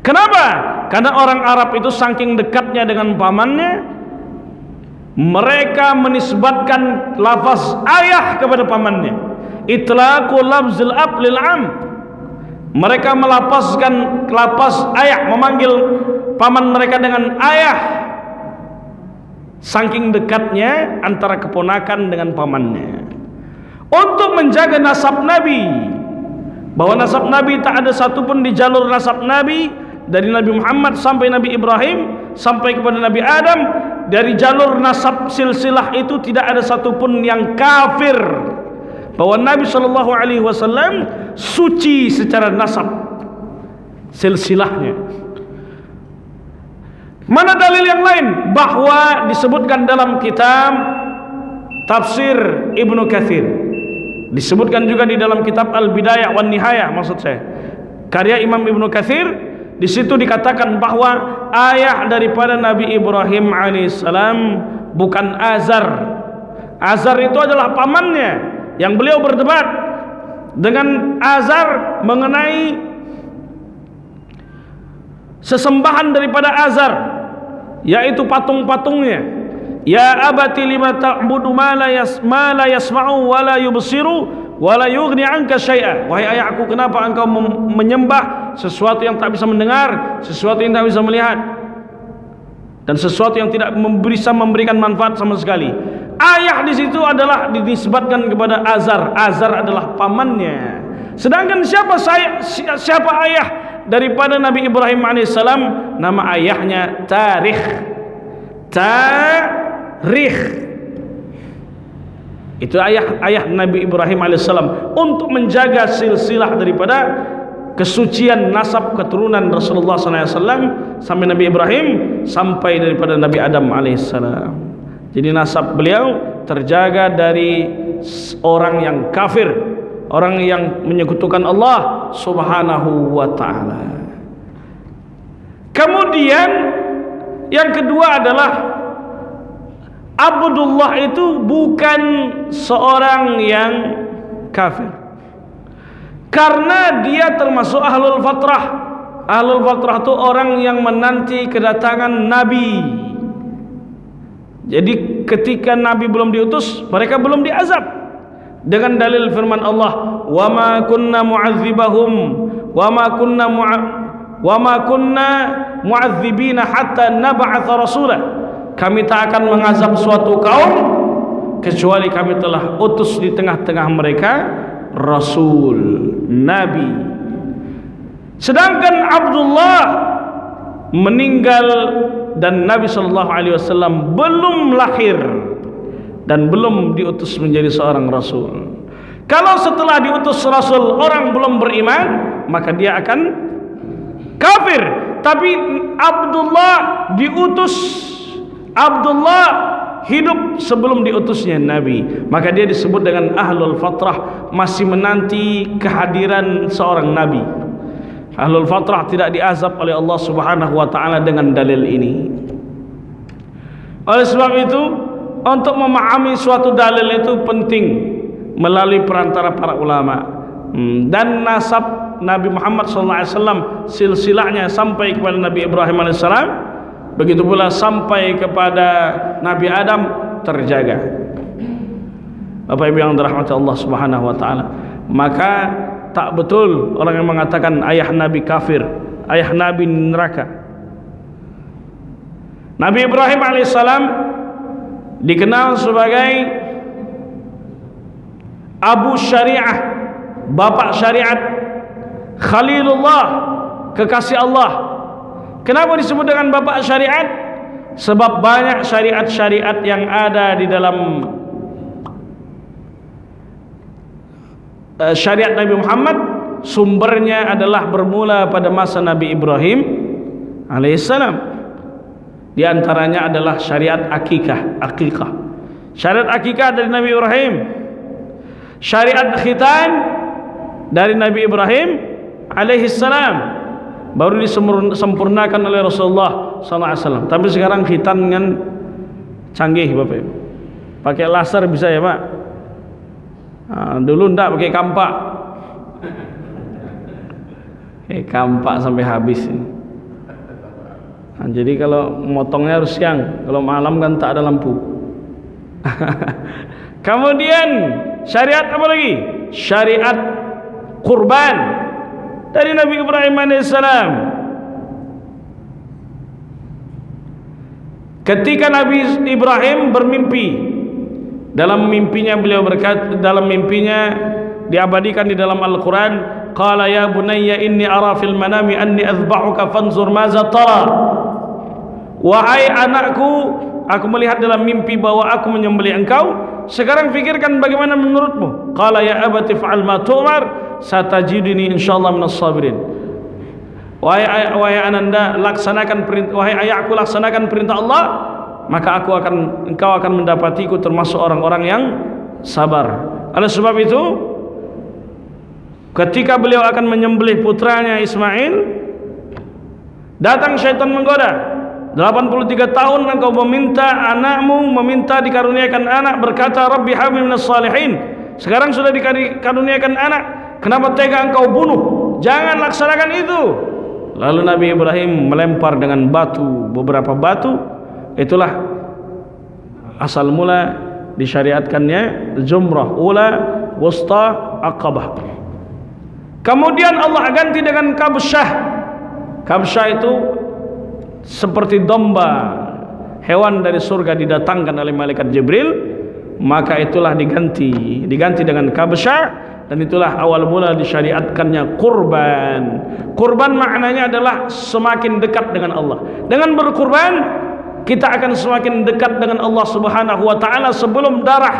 Kenapa? Karena orang Arab itu saking dekatnya dengan pamannya, mereka menisbatkan lafaz ayah kepada pamannya. Itlaqu lafzul ab lil am. Mereka melafazkan lafaz ayah, memanggil paman mereka dengan ayah, saking dekatnya antara keponakan dengan pamannya. Untuk menjaga nasab Nabi, bahwa nasab Nabi tak ada satupun di jalur nasab Nabi, dari Nabi Muhammad sampai Nabi Ibrahim sampai kepada Nabi Adam, dari jalur nasab silsilah itu tidak ada satupun yang kafir, bahwa Nabi SAW suci secara nasab silsilahnya. Mana dalil yang lain? Bahwa disebutkan dalam kitab Tafsir Ibnu Katsir, disebutkan juga di dalam kitab Al-Bidayah wan Nihayah, maksud saya karya Imam Ibnu Katsir. Di situ dikatakan bahwa ayah daripada Nabi Ibrahim alaihissalam bukan Azar. Azar itu adalah pamannya, yang beliau berdebat dengan Azar mengenai sesembahan daripada Azar, yaitu patung-patungnya. Ya abati lima ta'budu ma la yasma'u wa la yubsiru wa la yughni 'anka syai'a. Wahai ayahku, kenapa engkau menyembah sesuatu yang tak bisa mendengar, sesuatu yang tak bisa melihat, dan sesuatu yang tidak bisa memberikan manfaat sama sekali? Ayah di situ adalah dinisbatkan kepada Azar. Azar adalah pamannya. Sedangkan siapa ayah daripada Nabi Ibrahim alaihissalam? Nama ayahnya Tarikh. Itu ayah Nabi Ibrahim alaihissalam, untuk menjaga silsilah daripada kesucian nasab keturunan Rasulullah SAW sampai Nabi Ibrahim sampai daripada Nabi Adam alaihissalam. Jadi nasab beliau terjaga dari orang yang kafir, orang yang menyekutukan Allah Subhanahu wa ta'ala. Kemudian yang kedua adalah Abdullah itu bukan seorang yang kafir, karena dia termasuk ahlul fatrah. Ahlul fatrah itu orang yang menanti kedatangan Nabi. Jadi ketika Nabi belum diutus, mereka belum diazab. Dengan dalil firman Allah, "Wa ma kunna mu'adzibahum wa ma kunna mu'adzibina hatta nab'atha rasulah." Kami tak akan mengazab suatu kaum kecuali kami telah utus di tengah-tengah mereka rasul, nabi. Sedangkan Abdullah meninggal dan Nabi SAW belum lahir dan belum diutus menjadi seorang rasul. Kalau setelah diutus rasul orang belum beriman, maka dia akan kafir. Tapi Abdullah diutus, Abdullah hidup sebelum diutusnya Nabi, maka dia disebut dengan Ahlul Fatrah, masih menanti kehadiran seorang Nabi. Ahlul Fatrah tidak diazab oleh Allah Subhanahu wa ta'ala dengan dalil ini. Oleh sebab itu, untuk memahami suatu dalil itu penting melalui perantara para ulama. Dan nasab Nabi Muhammad SAW, silsilahnya sampai kepada Nabi Ibrahim AS, begitu pula sampai kepada Nabi Adam terjaga. Bapak Ibu yang dirahmati Allah Subhanahu wa ta'ala, maka tak betul orang yang mengatakan ayah Nabi kafir, ayah Nabi neraka. Nabi Ibrahim alaihissalam dikenal sebagai Abu Syariah, bapak syariat, Khalilullah, kekasih Allah. Kenapa disebut dengan bapak syariat? Sebab banyak syariat-syariat yang ada di dalam syariat Nabi Muhammad, sumbernya adalah bermula pada masa Nabi Ibrahim alaihissalam. Di antaranya adalah syariat akikah. Syariat akikah dari Nabi Ibrahim, syariat khitan dari Nabi Ibrahim alaihissalam, baru disempurnakan oleh Rasulullah SAW. Tapi sekarang khitan dengan canggih, Bapak Ibu, pakai laser bisa ya Pak. Dulu ndak pakai kampak, kampak sampai habis. Jadi kalau motongnya harus siang, kalau malam kan tak ada lampu. Kemudian syariat apa lagi? Syariat kurban dari Nabi Ibrahim alaihissalam. Ketika Nabi Ibrahim bermimpi, dalam mimpinya beliau berkata, dalam mimpinya diabadikan di dalam Al-Quran, qala ya bunayya inni ara fil manami anni azba'uka fanzur maza tara. Wahai anakku, aku melihat dalam mimpi bahwa aku menyembelih engkau, sekarang fikirkan bagaimana menurutmu. Qala ya abati fa'al ma tu'mar satajiduni insyaallah minas sabirin. Wahai ananda, laksanakan perintah, wahai ayahku, laksanakan perintah Allah, maka engkau akan mendapatiku termasuk orang-orang yang sabar. Oleh sebab itu, ketika beliau akan menyembelih putranya Ismail, datang syaitan menggoda. 83 tahun engkau meminta anakmu, meminta dikaruniakan anak, berkata Rabbi habli minas salihin. Sekarang sudah dikaruniakan anak, kenapa tega engkau bunuh? Jangan laksanakan itu. Lalu Nabi Ibrahim melempar dengan batu, beberapa batu. Itulah asal mula disyariatkannya jumrah ula, wusta, aqabah. Kemudian Allah ganti dengan kabsyah. Kabsyah itu seperti domba, hewan dari surga didatangkan oleh malaikat Jibril, maka itulah diganti dengan kabsyah, dan itulah awal mula disyariatkannya kurban. Kurban maknanya adalah semakin dekat dengan Allah. Dengan berkurban kita akan semakin dekat dengan Allah Subhanahu wa ta'ala. Sebelum darah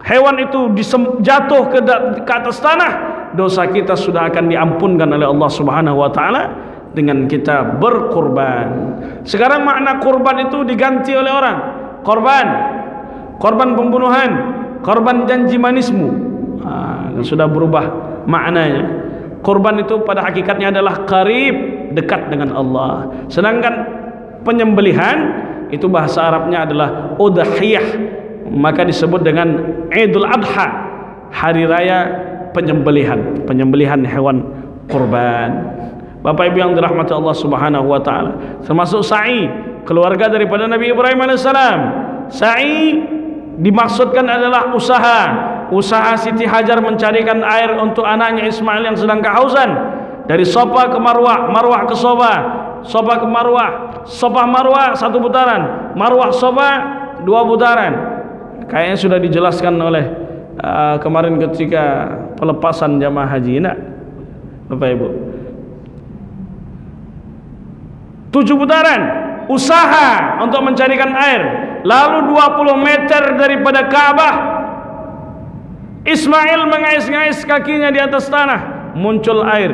hewan itu jatuh ke atas tanah, dosa kita sudah akan diampunkan oleh Allah Subhanahu wa ta'ala dengan kita berkurban. Sekarang makna kurban itu diganti oleh orang. Korban pembunuhan, korban janji manismu, sudah berubah maknanya. Kurban itu pada hakikatnya adalah qarib, dekat dengan Allah. Sedangkan penyembelihan itu bahasa Arabnya adalah udhiyah, maka disebut dengan Idul Adha, hari raya penyembelihan hewan kurban. Bapak Ibu yang dirahmati Allah Subhanahu wa taala, termasuk sa'i keluarga daripada Nabi Ibrahim alaihissalam. Sa'i dimaksudkan adalah usaha Siti Hajar mencarikan air untuk anaknya Ismail yang sedang kehausan. Dari Safa ke Marwah, Marwah ke Safa, Safa ke Marwah, Safa Marwah 1 putaran, Marwah Safa 2 putaran. Kayaknya sudah dijelaskan oleh kemarin ketika pelepasan jamaah haji. Nah, Bapak Ibu, 7 putaran usaha untuk mencarikan air. Lalu 20 meter daripada Ka'bah, Ismail mengais-ngais kakinya di atas tanah, muncul air.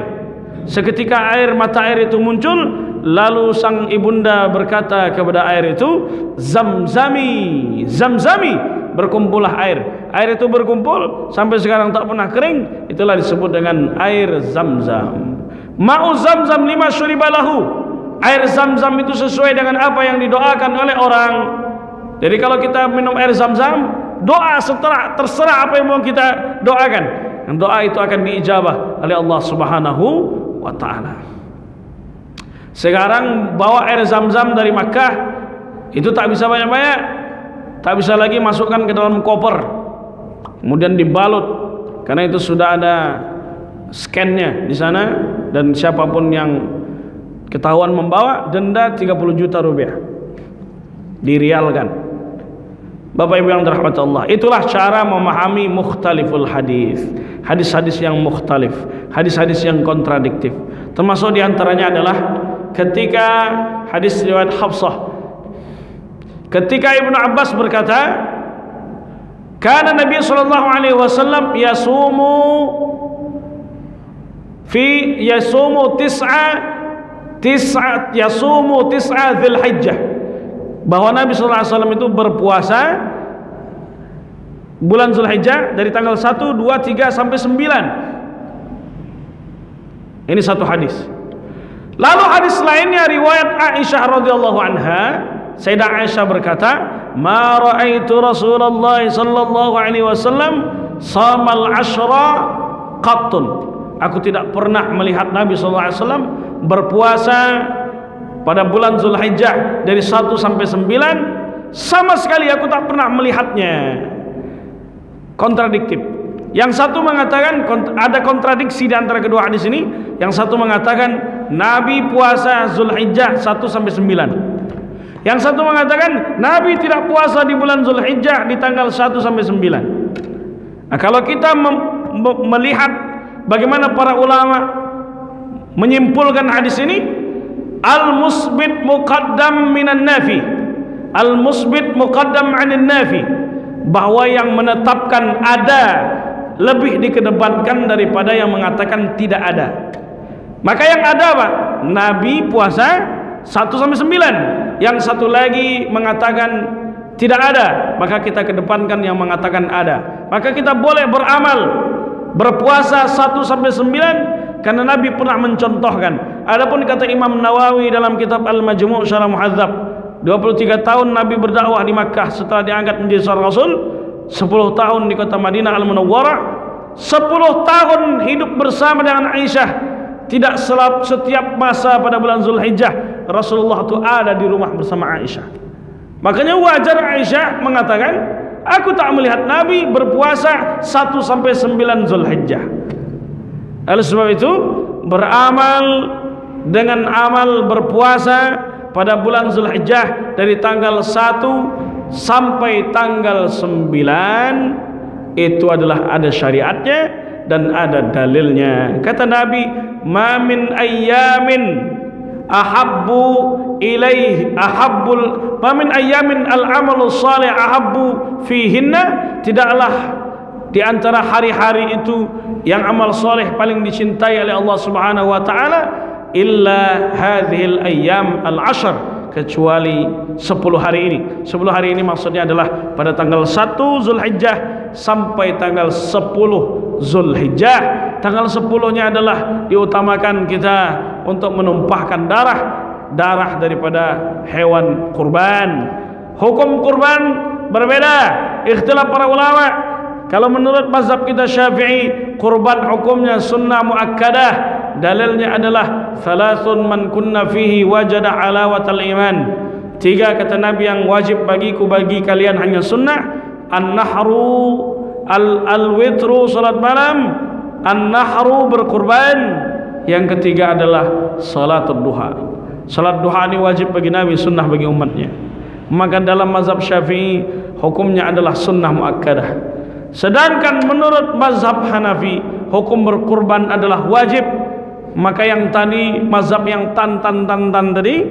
Seketika mata air itu muncul, lalu sang ibunda berkata kepada air itu, Zamzami, Zamzami, berkumpullah air. Air itu berkumpul sampai sekarang tak pernah kering. Itulah disebut dengan air Zamzam. Ma'u Zamzam lima syuribalahu. Air Zamzam itu sesuai dengan apa yang didoakan oleh orang. Jadi kalau kita minum air Zamzam, doa terserah apa yang mau kita doakan, dan doa itu akan diijabah oleh Allah Subhanahu wa ta'ala. Sekarang bawa air Zamzam dari Makkah itu tak bisa banyak-banyak, tak bisa lagi masukkan ke dalam koper kemudian dibalut, karena itu sudah ada scan-nya di sana, dan siapapun yang ketahuan membawa denda 30 juta rupiah, dirialkan. Bapak Ibu yang dirahmati Allah, itulah cara memahami mukhtaliful hadis, hadis-hadis yang mukhtalif, hadis-hadis yang kontradiktif. Termasuk diantaranya adalah ketika hadis riwayat Hafsah, ketika Ibnu Abbas berkata, kana Nabi sallallahu alaihi wasallam yasumu tis'a Dzulhijjah, bahwa Nabi sallallahu alaihi wasallam itu berpuasa bulan Dzulhijjah dari tanggal 1, 2, 3 sampai 9. Ini satu hadis. Lalu hadis lainnya riwayat Aisyah radhiyallahu anha, Sayyidah Aisyah berkata, "Ma ra'aitu Rasulullah sallallahu alaihi wasallam shamal 'ashra qattun." Aku tidak pernah melihat Nabi sallallahu alaihi wasallam berpuasa pada bulan Dzulhijjah dari 1 sampai 9. Sama sekali aku tak pernah melihatnya. Kontradiktif. Yang satu mengatakan ada kontradiksi di antara kedua hadis ini. Yang satu mengatakan Nabi puasa Dzulhijjah 1 sampai 9. Yang satu mengatakan Nabi tidak puasa di bulan Dzulhijjah di tanggal 1 sampai 9. Nah, kalau kita melihat bagaimana para ulama menyimpulkan hadis ini, al-musbit muqaddam minan nafi, al-musbit muqaddam 'anil nafi, bahwa yang menetapkan ada lebih dikedepankan daripada yang mengatakan tidak ada. Maka yang ada apa? Nabi puasa 1 sampai 9. Yang satu lagi mengatakan tidak ada, maka kita kedepankan yang mengatakan ada. Maka kita boleh beramal berpuasa 1 sampai 9 karena Nabi pernah mencontohkan. Adapun kata Imam Nawawi dalam kitab Al-Majmu' Syarah Muhadzab, 23 tahun Nabi berdakwah di Makkah setelah diangkat menjadi seorang Rasul, 10 tahun di kota Madinah Al-Munawwarah, 10 tahun hidup bersama dengan Aisyah. Tidak setiap masa pada bulan Dzulhijjah Rasulullah itu ada di rumah bersama Aisyah. Makanya wajar Aisyah mengatakan, aku tak melihat Nabi berpuasa 1 sampai 9 Dzulhijjah. Oleh sebab itu, beramal dengan amal berpuasa pada bulan Dzulhijjah dari tanggal 1 sampai tanggal 9 itu adalah ada syariatnya dan ada dalilnya. Kata Nabi, ma min ayyamin ahabbu ilaih ahabbul ma min ayyamin al-amalu salih ahabbu fihinna, tidaklah di antara hari-hari itu yang amal saleh paling dicintai oleh Allah Subhanahu wa taala illa hadhil ayyam al-ashr, kecuali 10 hari ini. 10 hari ini maksudnya adalah pada tanggal 1 Zulhijjah sampai tanggal 10 Zulhijjah. Tanggal 10-nya adalah diutamakan kita untuk menumpahkan darah daripada hewan kurban. Hukum kurban berbeda, ikhtilaf para ulama. Kalau menurut mazhab kita Syafi'i, kurban hukumnya sunnah muakkadah. Dalilnya adalah thalathun man kunna fihi wajada halawatal iman. 3 kata Nabi yang wajib bagiku, bagi kalian hanya sunnah. An-nahru, al-witru salat malam, an-nahru berkurban. Yang ketiga adalah salatul duha. Salat duha ini wajib bagi Nabi, sunnah bagi umatnya. Maka dalam mazhab Syafi'i hukumnya adalah sunnah muakkadah. Sedangkan menurut mazhab Hanafi hukum berkurban adalah wajib. Maka yang tadi mazhab yang tan tadi,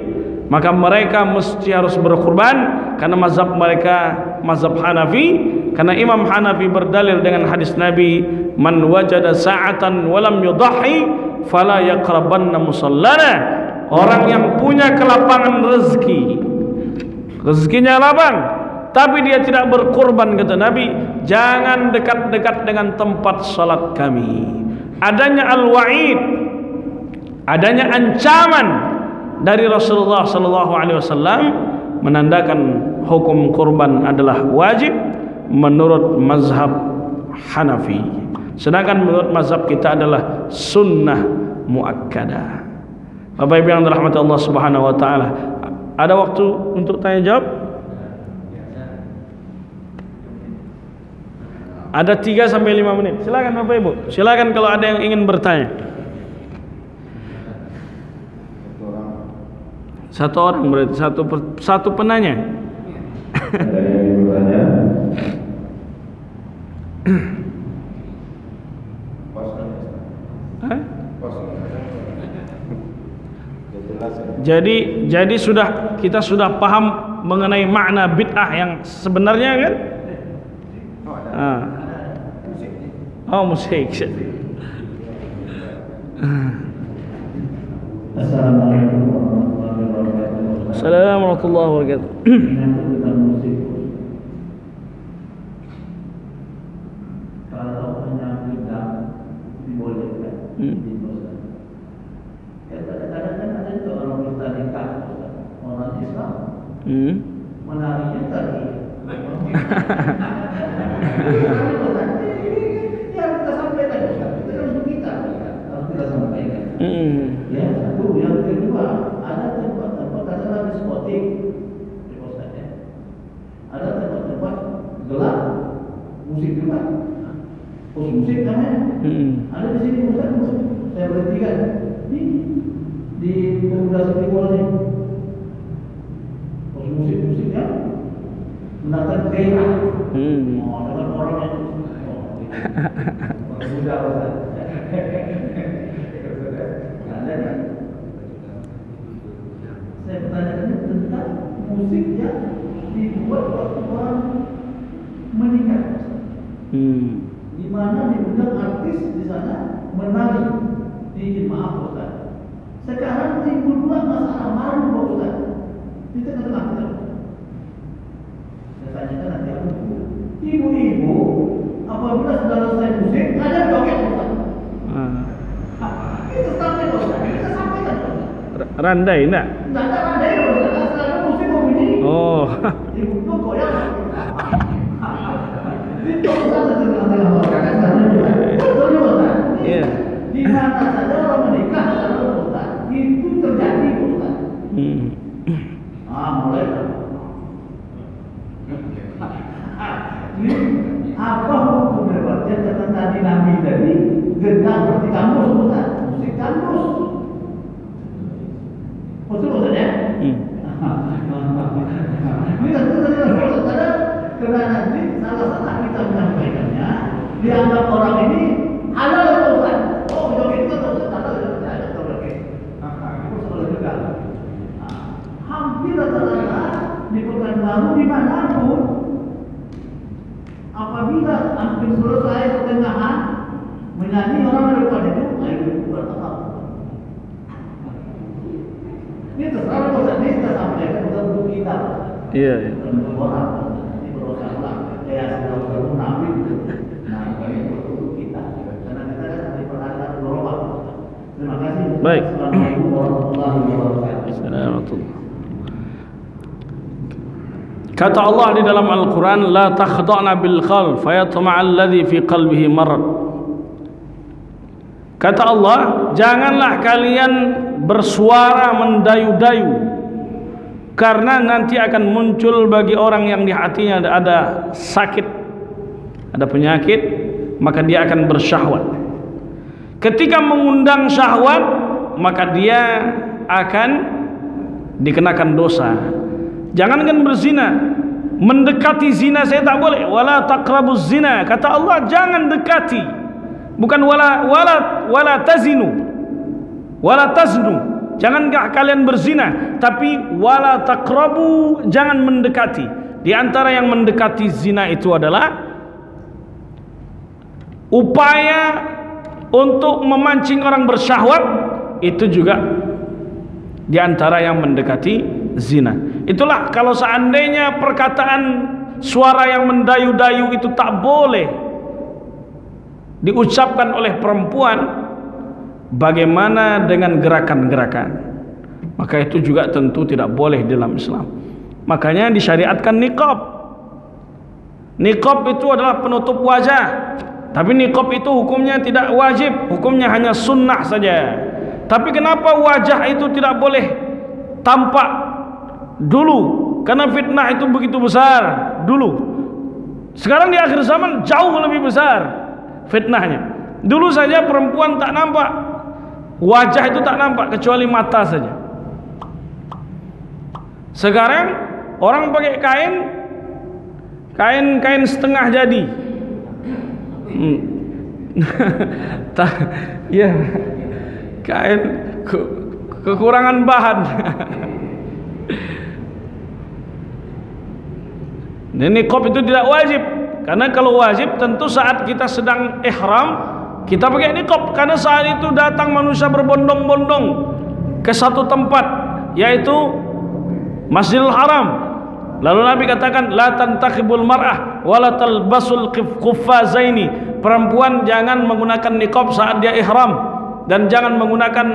maka mereka mesti harus berkurban karena mazhab mereka mazhab Hanafi. Karena Imam Hanafi berdalil dengan hadis Nabi, man wajada sa'atan walam yudhahi fala yaqrabanna musallana. Orang yang punya kelapangan rezeki, rezekinya lapang, tapi dia tidak berkurban, kata Nabi, jangan dekat-dekat dengan tempat salat kami. Adanya al-wa'id, adanya ancaman dari Rasulullah SAW menandakan hukum kurban adalah wajib menurut mazhab Hanafi. Sedangkan menurut mazhab kita adalah sunnah muakkadah. Bapak Ibu yang dirahmati Allah Subhanahu wa taala, ada waktu untuk tanya jawab? Ada 3 sampai 5 menit. Silakan Bapak Ibu. Silakan kalau ada yang ingin bertanya. Satu orang berarti satu penanya. Ada yang ingin bertanya? Jadi kita sudah paham mengenai makna bid'ah yang sebenarnya kan? Oh, musik. Assalamualaikum warahmatullahi wabarakatuh. Assalamualaikum warahmatullahi wabarakatuh. Kalau penyakit dibolehkan, dibolehkan. Kadang-kadang kan ada juga orang bertarikat, orang Islam, menarinya tadi. Yang kita sampaikan, itu harus kita sampaikan. Ya, satu. Yang kedua, ada tempat-tempat katakanlah diskotik, ada tempat-tempat gelap, musik juga, musik namanya. Ada di sini Ustaz, saya berhentikan di Pemuda Timur ini, musik ya, menatap daerah. Dengan orang yang muda Ustaz. Saya bertanya tentang musik yang dibuat waktu orang menikah, di mana diundang artis di sana menari di jemaah Ustaz. Sekarang timbul pula masalah malu Pak Ustaz di tengah-tengah kita. Saya tanyakan nanti aku, ibu-ibu apabila sudah selesai musik ada joget Ustaz. Itu sampai Ustaz, kita sampaikan Ustaz. Randai enggak? Enggak ada randai Ustaz, selalu musik berbunyi. Oh. Ibu itu goyang. Itu Ustaz tengah-tengah Ustaz. Betul Ustaz. Iya. Di mana saja orang menikah adalah Ustaz, itu terjadi Ustaz. Mulai. Apa hukum berbaca kata tadi Nabi tadi gendang seperti kamus Ustaz, musik kamus. Betul Ustaz ya? Ini kan ada karena nanti salah kita menyampaikannya dianggap orang ini halal Ustaz. Oh, joget itu Ustaz halal ada joget. Itu soal juga. Hampir rata-rata di Pekanbaru dimanapun apabila hampir selesai pertengahan menyanyi orang depan itu, ayo bertahap. Ini terserah Ustaz, ini kita sampaikan untuk kita. Iya. Untuk orang ini berusaha ulang. Kayak sudah Nabi. Nah, ini untuk kita. Karena kita kan diperhatikan berubah. Terima kasih. Baik. Assalamualaikum warahmatullahi wabarakatuh. Assalamualaikum. Kata Allah di dalam Al-Quran, la takhda'na bil qawl fayatma'al ladzi fi qalbihi marad. Kata Allah, janganlah kalian bersuara mendayu-dayu, karena nanti akan muncul bagi orang yang di hatinya ada sakit, ada penyakit, maka dia akan bersyahwat. Ketika mengundang syahwat, maka dia akan dikenakan dosa. Jangankan berzina, mendekati zina saya tak boleh. Wala taqrabuz zina, kata Allah, jangan dekati. Bukan wala tazinu, wala taznu, jangankah kalian berzina, tapi wala taqrabu, jangan mendekati. Di antara yang mendekati zina itu adalah upaya untuk memancing orang bersyahwat, itu juga di antara yang mendekati zina. Itulah kalau seandainya perkataan suara yang mendayu-dayu itu tak boleh diucapkan oleh perempuan, bagaimana dengan gerakan-gerakan? Maka itu juga tentu tidak boleh dalam Islam. Makanya disyariatkan niqab. Niqab itu adalah penutup wajah, tapi niqab itu hukumnya tidak wajib, hukumnya hanya sunnah saja. Tapi kenapa wajah itu tidak boleh tampak dulu? Karena fitnah itu begitu besar dulu. Sekarang di akhir zaman jauh lebih besar fitnahnya. Dulu saja perempuan tak nampak, wajah itu tak nampak kecuali mata saja. Sekarang orang pakai kain setengah jadi. Ya, kain kekurangan bahan. Niqab itu tidak wajib, karena kalau wajib tentu saat kita sedang ihram kita pakai niqab, karena saat itu datang manusia berbondong-bondong ke satu tempat, yaitu Masjidil Haram. Lalu Nabi katakan, la tantakhibul mar'ah wala talbasul quffazaini, perempuan jangan menggunakan niqab saat dia ihram, dan jangan menggunakan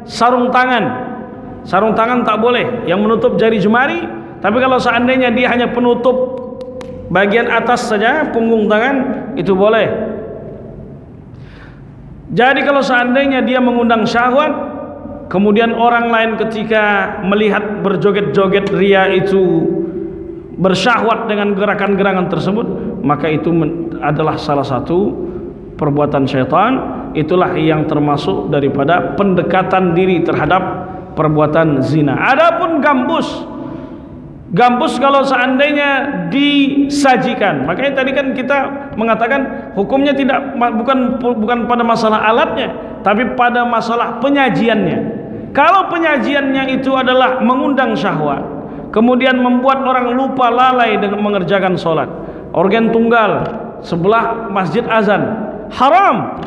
sarung tangan. Sarung tangan tak boleh yang menutup jari jemari, tapi kalau seandainya dia hanya penutup bagian atas saja, punggung tangan, itu boleh. Jadi kalau seandainya dia mengundang syahwat, kemudian orang lain ketika melihat berjoget-joget ria itu bersyahwat dengan gerakan-gerakan tersebut, maka itu adalah salah satu perbuatan syaitan. Itulah yang termasuk daripada pendekatan diri terhadap perbuatan zina. Adapun gambus kalau seandainya disajikan, makanya tadi kan kita mengatakan hukumnya tidak, bukan pada masalah alatnya, tapi pada masalah penyajiannya. Kalau penyajiannya itu adalah mengundang syahwat, kemudian membuat orang lupa lalai dengan mengerjakan sholat, organ tunggal sebelah masjid azan, haram.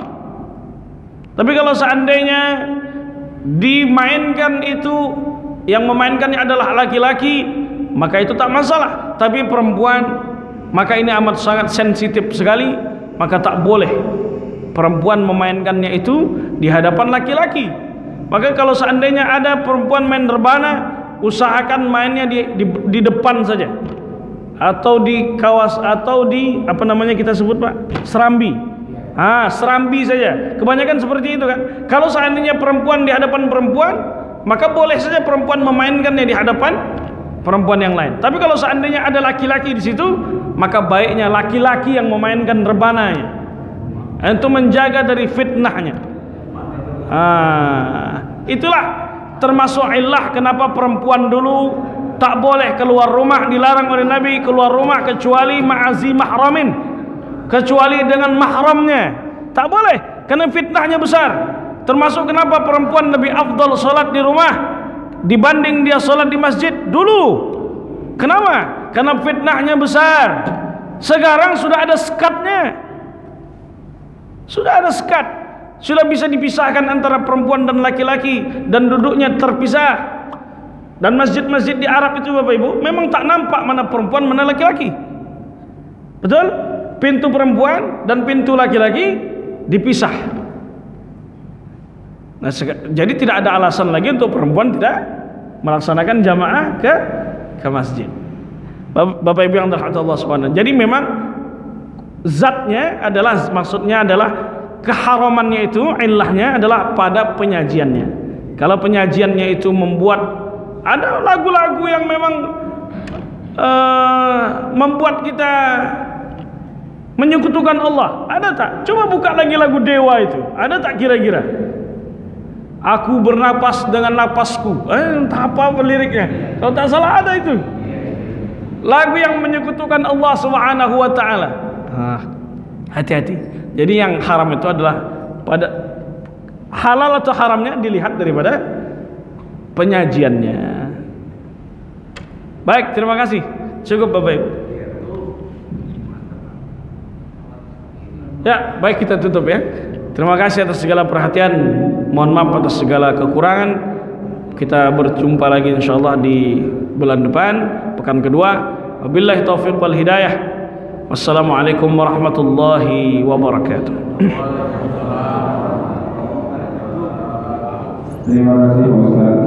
Tapi kalau seandainya dimainkan itu, yang memainkannya adalah laki-laki, maka itu tak masalah. Tapi perempuan, maka ini amat sangat sensitif sekali, maka tak boleh perempuan memainkannya itu di hadapan laki-laki. Maka kalau seandainya ada perempuan main rebana, usahakan mainnya di depan saja, atau di atau di apa namanya kita sebut Pak, serambi. Serambi saja. Kebanyakan seperti itu kan. Kalau seandainya perempuan di hadapan perempuan, maka boleh saja perempuan memainkannya di hadapan perempuan yang lain. Tapi kalau seandainya ada laki-laki di situ, maka baiknya laki-laki yang memainkan rebananya, untuk menjaga dari fitnahnya. Itulah termasuk illah kenapa perempuan dulu tak boleh keluar rumah, dilarang oleh Nabi keluar rumah kecuali ma'azi mahramin, kecuali dengan mahramnya. Tak boleh, karena fitnahnya besar. Termasuk kenapa perempuan lebih afdal salat di rumah dibanding dia salat di masjid dulu. Kenapa? Karena fitnahnya besar. Sekarang sudah ada sekatnya, sudah ada sekat, sudah bisa dipisahkan antara perempuan dan laki-laki, dan duduknya terpisah. Dan masjid-masjid di Arab itu Bapak Ibu memang tak nampak mana perempuan mana laki-laki. Betul? Pintu perempuan dan pintu laki-laki dipisah. Nah, jadi tidak ada alasan lagi untuk perempuan tidak melaksanakan jamaah ke masjid. Bapak Ibu yang dirahmati Allah Subhanahu. Jadi memang zatnya adalah, maksudnya adalah keharamannya itu, ilahnya adalah pada penyajiannya. Kalau penyajiannya itu membuat, ada lagu-lagu yang memang membuat kita menyekutukan Allah. Ada tak? Coba buka lagi lagu Dewa itu. Ada tak kira-kira? Aku bernapas dengan napasku. Entah apa liriknya. Kalau tak salah ada itu. Lagu yang menyekutukan Allah Subhanahu wa taala. Hati-hati. Jadi yang haram itu adalah pada halal atau haramnya dilihat daripada penyajiannya. Baik, terima kasih. Cukup Bapak Ibu. Ya, baik, kita tutup ya. Terima kasih atas segala perhatian. Mohon maaf atas segala kekurangan. Kita berjumpa lagi insyaallah di bulan depan, pekan kedua. Wabillahi taufiq wal hidayah. Wassalamualaikum warahmatullahi wabarakatuh. Terima kasih Pak Ustaz.